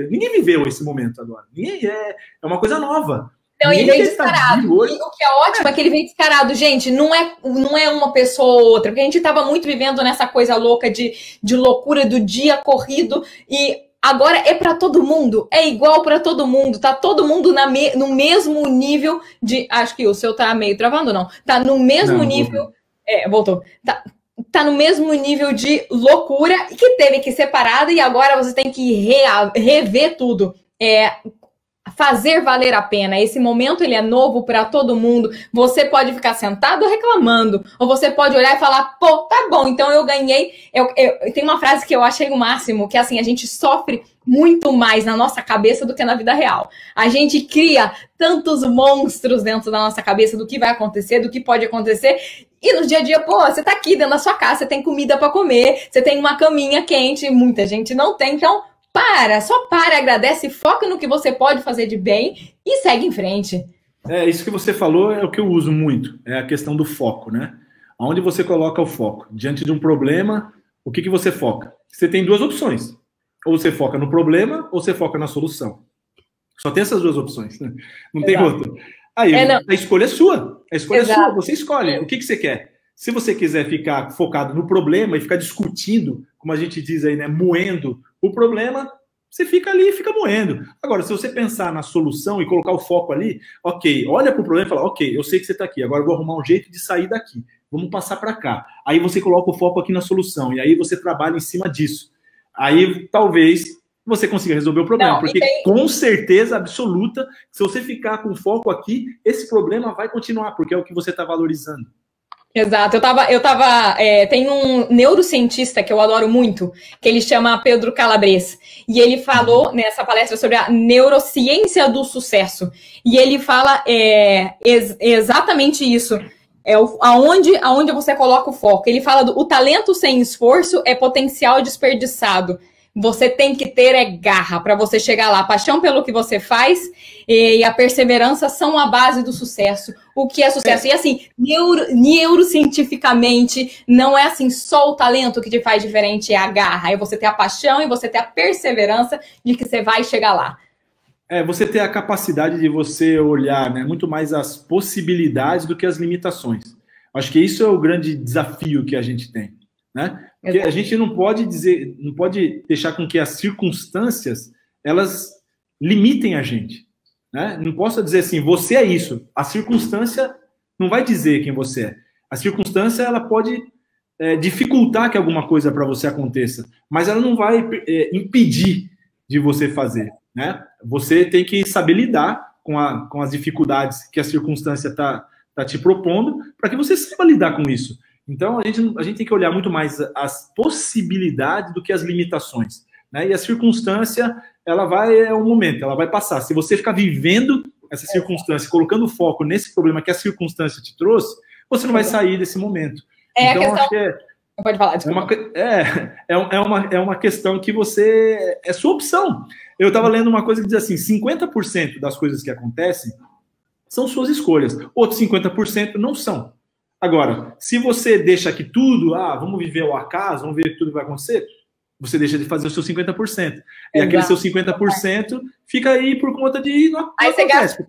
ninguém viveu esse momento agora. Ninguém é uma coisa nova. Então, ele veio descarado. E o que é ótimo é que ele veio descarado. Gente, não é uma pessoa ou outra. Porque a gente estava muito vivendo nessa coisa louca de loucura do dia corrido. E agora é para todo mundo. É igual para todo mundo. Tá todo mundo no mesmo nível de... Acho que o seu tá meio travando, não. Tá no mesmo nível... Voltou. Tá no mesmo nível de loucura que teve que ser parada e agora você tem que rever tudo. Fazer valer a pena. Esse momento ele é novo para todo mundo. Você pode ficar sentado reclamando, ou você pode olhar e falar, pô, tá bom, então eu ganhei. Tem uma frase que eu achei o máximo, que é assim, a gente sofre muito mais na nossa cabeça do que na vida real. A gente cria tantos monstros dentro da nossa cabeça do que vai acontecer, do que pode acontecer, e no dia a dia, pô, você tá aqui dentro da sua casa, você tem comida para comer, você tem uma caminha quente, muita gente não tem, então só para, agradece, foca no que você pode fazer de bem e segue em frente. Isso que você falou é o que eu uso muito, é a questão do foco, né? Onde você coloca o foco? Diante de um problema, o que você foca? Você tem duas opções. Ou você foca no problema, ou você foca na solução. Só tem essas duas opções, né? Não tem outra. Aí, a escolha é sua. A escolha é sua, você escolhe. O que você quer? Se você quiser ficar focado no problema e ficar discutindo, como a gente diz aí, né, moendo o problema, você fica ali e fica moendo. Agora, se você pensar na solução e colocar o foco ali, ok, olha para o problema e fala, ok, eu sei que você está aqui, agora eu vou arrumar um jeito de sair daqui. Vamos passar para cá. Aí você coloca o foco aqui na solução e aí você trabalha em cima disso. Aí, talvez, você consiga resolver o problema. Porque com certeza absoluta, se você ficar com foco aqui, esse problema vai continuar, porque é o que você está valorizando. Exato. Tem um neurocientista que eu adoro muito, que ele chama Pedro Calabres, e ele falou nessa palestra sobre a neurociência do sucesso, e ele fala exatamente isso, aonde você coloca o foco. Ele fala o talento sem esforço é potencial desperdiçado. Você tem que ter garra para você chegar lá. A paixão pelo que você faz e a perseverança são a base do sucesso. O que é sucesso? E assim, neurocientificamente, não é assim só o talento que te faz diferente, é a garra. É você ter a paixão e você ter a perseverança de que você vai chegar lá. Você ter a capacidade de você olhar, né, muito mais as possibilidades do que as limitações. Acho que isso é o grande desafio que a gente tem, né? Porque a gente não pode deixar com que as circunstâncias, elas limitem a gente, né? Não posso dizer assim, você é isso. A circunstância não vai dizer quem você é. A circunstância, ela pode dificultar que alguma coisa para você aconteça, mas ela não vai impedir de você fazer, né? Você tem que saber lidar com as dificuldades que a circunstância está te propondo, para que você saiba lidar com isso. Então, a gente tem que olhar muito mais as possibilidades do que as limitações, né? E a circunstância, é o momento, ela vai passar. Se você ficar vivendo essa circunstância, colocando foco nesse problema que a circunstância te trouxe, você não vai sair desse momento. Então, a questão... acho que pode falar, desculpa. É uma questão que é sua opção. Eu estava lendo uma coisa que diz assim, 50% das coisas que acontecem são suas escolhas, outros 50% não são. Agora, se você deixa aqui tudo, vamos viver o acaso, vamos ver que tudo vai acontecer, você deixa de fazer o seu 50%. E aquele seu 50% fica aí por conta de não acontece.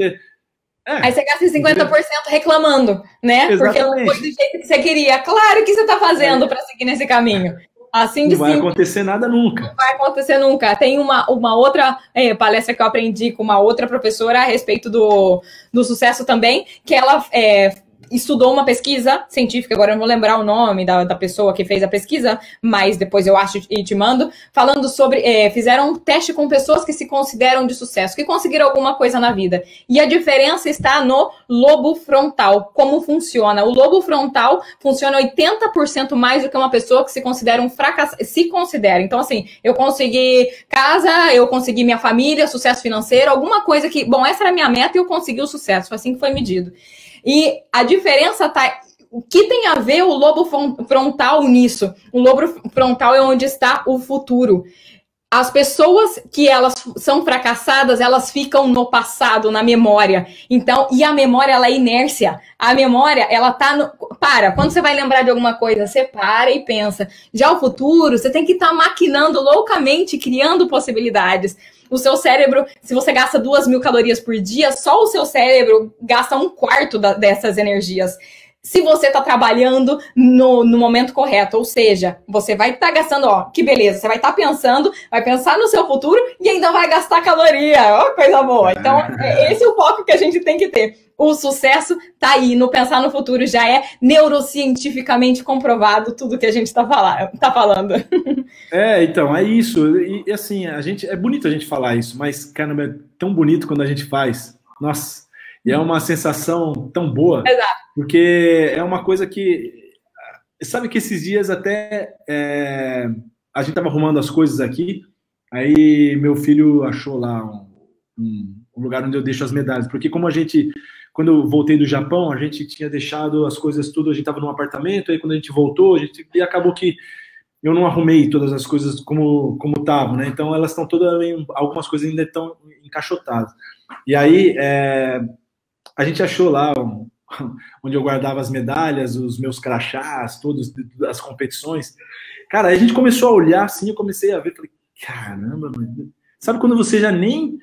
Aí você gasta 50% reclamando, né? Exatamente. Porque não foi do jeito que você queria. Claro que você está fazendo para seguir nesse caminho. Assim de não vai acontecer nada nunca. Não vai acontecer nunca. Tem uma outra palestra que eu aprendi com uma outra professora a respeito do sucesso também, que ela estudou uma pesquisa científica, agora eu não vou lembrar o nome da pessoa que fez a pesquisa, mas depois eu acho e te mando, falando sobre, fizeram um teste com pessoas que se consideram de sucesso, que conseguiram alguma coisa na vida. E a diferença está no lobo frontal, como funciona. O lobo frontal funciona 80% mais do que uma pessoa que se considera um fracassado, se considera. Então, assim, eu consegui casa, eu consegui minha família, sucesso financeiro, alguma coisa que, bom, essa era a minha meta e eu consegui o sucesso, foi assim que foi medido. E a diferença tá... O que tem a ver o lobo frontal nisso? O lobo frontal é onde está o futuro. As pessoas que elas são fracassadas, elas ficam no passado, na memória. Então, e a memória, ela é inércia. A memória, ela tá no... Quando você vai lembrar de alguma coisa, você para e pensa. Já o futuro, você tem que estar maquinando loucamente, criando possibilidades. O seu cérebro, se você gasta 2.000 calorias por dia, só o seu cérebro gasta 1/4 dessas energias. Se você está trabalhando no momento correto, ou seja, você vai estar gastando, que beleza, você vai estar pensando, vai pensar no seu futuro e ainda vai gastar caloria, coisa boa. Então, esse é o foco que a gente tem que ter. O sucesso tá aí, no pensar no futuro já é neurocientificamente comprovado tudo que a gente tá falando. Então, é isso. E assim, é bonito a gente falar isso, mas, caramba, é tão bonito quando a gente faz. Nossa, e é uma sensação tão boa. Exato. Porque é uma coisa que... Sabe que esses dias até a gente tava arrumando as coisas aqui, aí meu filho achou lá um lugar onde eu deixo as medalhas. Porque quando eu voltei do Japão, a gente tinha deixado as coisas tudo, a gente tava num apartamento, aí quando a gente voltou, e acabou que eu não arrumei todas as coisas como estavam, né? Então elas estão todas, algumas coisas ainda estão encaixotadas. E aí a gente achou lá onde eu guardava as medalhas, os meus crachás, todas as competições. Cara, aí a gente começou a olhar assim, eu comecei a ver, falei, caramba, mano. Sabe quando você nem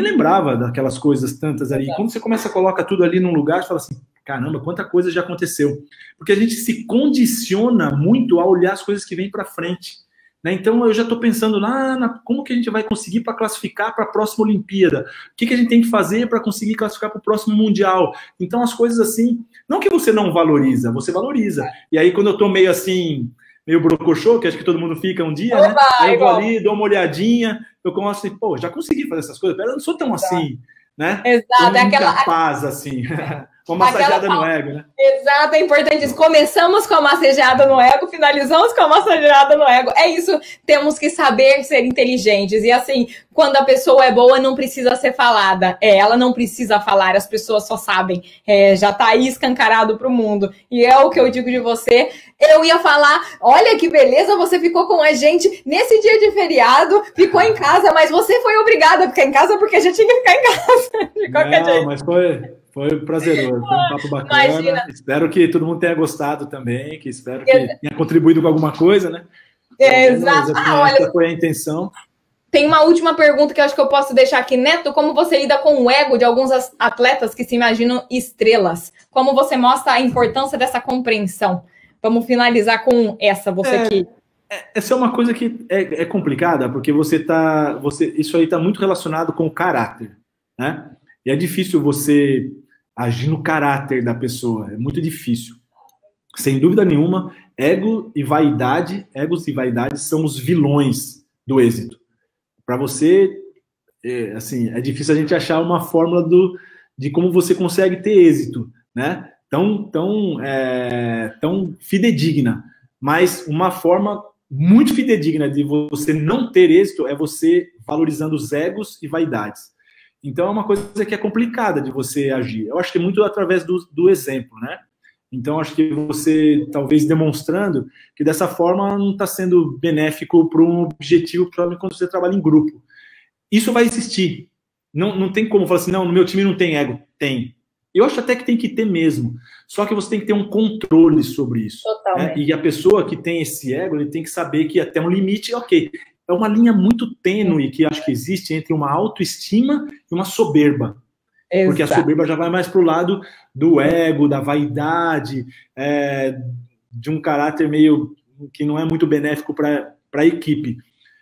lembrava daquelas coisas tantas ali. Quando você começa a colocar tudo ali num lugar, você fala assim, caramba, quanta coisa já aconteceu. Porque a gente se condiciona muito a olhar as coisas que vêm para frente. Né? Então, eu já estou pensando como que a gente vai conseguir para classificar para a próxima Olimpíada? O que a gente tem que fazer para conseguir classificar para o próximo Mundial? Então, as coisas assim, não que você não valoriza, você valoriza. E aí, quando eu estou meio assim, meio brocochô, que acho que todo mundo fica um dia, Opa, né? Aí eu vou igual. ali, dou uma olhadinha, eu começo assim, pô, já consegui fazer essas coisas, pera, eu não sou tão assim, né? Exato, Tão é aquela, incapaz, assim. Uma massageada no ego, né? exato, é importante isso. Começamos com a massageada no ego, finalizamos com a massageada no ego. É isso, temos que saber ser inteligentes. E assim, quando a pessoa é boa, não precisa ser falada. Ela não precisa falar, as pessoas só sabem. Já tá aí escancarado pro mundo. E é o que eu digo de você. Eu ia falar, olha que beleza, você ficou com a gente nesse dia de feriado, ficou em casa, mas você foi obrigada a ficar em casa porque a gente tinha que ficar em casa. De qualquer jeito. Mas foi prazeroso, foi um papo bacana. Imagina. Espero que todo mundo tenha gostado também, que espero que tenha contribuído com alguma coisa, né? Exato. Essa foi a intenção. Tem uma última pergunta que eu acho que eu posso deixar aqui. Neto, como você lida com o ego de alguns atletas que se imaginam estrelas? Como você mostra a importância dessa compreensão? Vamos finalizar com essa, você aqui. Essa é uma coisa que é complicada, porque isso aí está muito relacionado com o caráter, né? E é difícil você agir no caráter da pessoa, é muito difícil. Sem dúvida nenhuma, egos e vaidade são os vilões do êxito. Para você, assim, é difícil a gente achar uma fórmula de como você consegue ter êxito, né? Tão fidedigna. Mas uma forma muito fidedigna de você não ter êxito é você valorizando os egos e vaidades. Então é uma coisa que é complicada de você agir. Eu acho que é muito através do exemplo, né? Então acho que você, talvez demonstrando que dessa forma não está sendo benéfico para um objetivo, principalmente quando você trabalha em grupo. Isso vai existir. Não tem como falar assim, não, no meu time não tem ego. Tem. Eu acho até que tem que ter mesmo. Só que você tem que ter um controle sobre isso. Né? E a pessoa que tem esse ego, ele tem que saber que até um limite, ok. É uma linha muito tênue que acho que existe entre uma autoestima e uma soberba. Exato. Porque a soberba já vai mais para o lado do ego, da vaidade, de um caráter meio que não é muito benéfico para a equipe.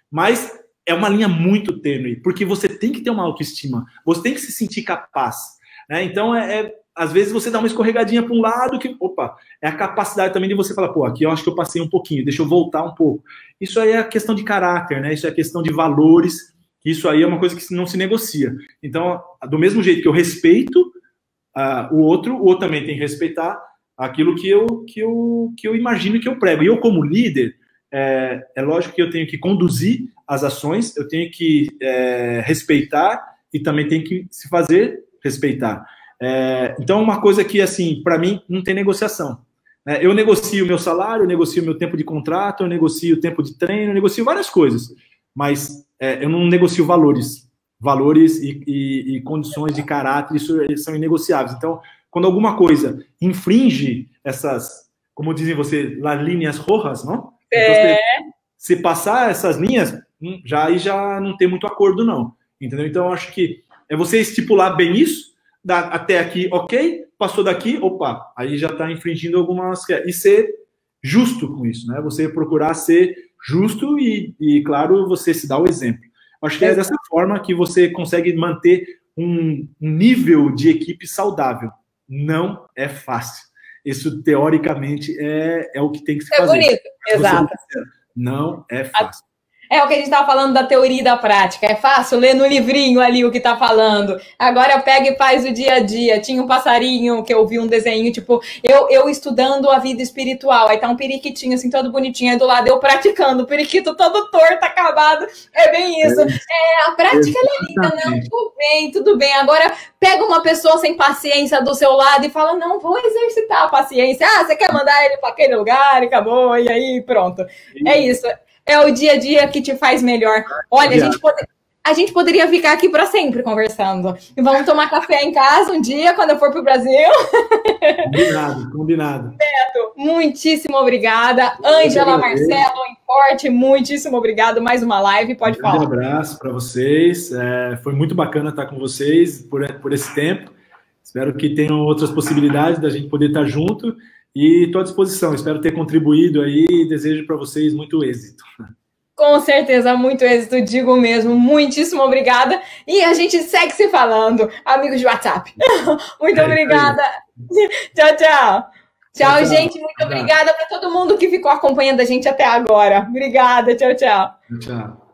Mas é uma linha muito tênue, porque você tem que ter uma autoestima, você tem que se sentir capaz. Né? Então, às vezes você dá uma escorregadinha para um lado que, é a capacidade também de você falar, pô, aqui eu acho que eu passei um pouquinho, deixa eu voltar um pouco. Isso aí é questão de caráter, né? Isso é questão de valores, isso aí é uma coisa que não se negocia. Então, do mesmo jeito que eu respeito o outro também tem que respeitar aquilo que eu imagino que eu prego. E eu, como líder, é lógico que eu tenho que conduzir as ações, eu tenho que respeitar e também tenho que se fazer respeitar. Então, uma coisa que, assim, para mim, não tem negociação. Eu negocio o meu salário, eu negocio o meu tempo de contrato, eu negocio o tempo de treino, eu negocio várias coisas, mas eu não negocio valores. Valores e condições de caráter, isso são inegociáveis. Então, quando alguma coisa infringe essas, como dizem você, las linhas rojas, não? Então, se passar essas linhas, aí já não tem muito acordo, não. Entendeu? Então, eu acho que é você estipular bem isso, até aqui, ok, passou daqui, aí já está infringindo algumas... E ser justo com isso, né? Você procurar ser justo e claro, você se dá o exemplo. Acho que é dessa forma que você consegue manter um nível de equipe saudável. Não é fácil. Isso, teoricamente, é o que tem que se fazer. É bonito, exato. Não é fácil. É o que a gente estava falando da teoria e da prática. É fácil ler no livrinho ali o que está falando. Agora pega e faz o dia a dia. Tinha um passarinho que eu vi um desenho, tipo, eu estudando a vida espiritual. Aí tá um periquitinho assim, todo bonitinho. Aí do lado eu praticando. O periquito todo torto, acabado. É bem isso. A prática é linda, não? Tudo bem. Agora pega uma pessoa sem paciência do seu lado e fala, não, vou exercitar a paciência. Você quer mandar ele para aquele lugar e acabou. E aí pronto. É isso. É o dia a dia que te faz melhor. Olha, a gente poderia ficar aqui para sempre conversando. E vamos tomar café em casa um dia, quando eu for para o Brasil. Combinado. Neto, muitíssimo obrigada. Ângela, Marcelo, Forte, muitíssimo obrigado. Mais uma live, pode falar. Um abraço para vocês. Foi muito bacana estar com vocês por esse tempo. Espero que tenham outras possibilidades da gente poder estar junto. E estou à disposição, espero ter contribuído aí e desejo para vocês muito êxito. Com certeza, muito êxito, digo mesmo. Muitíssimo obrigada. E a gente segue se falando, amigos de WhatsApp. Muito obrigada. Tchau, tchau. Tchau, gente. Muito obrigada para todo mundo que ficou acompanhando a gente até agora. Obrigada. Tchau, tchau. Tchau.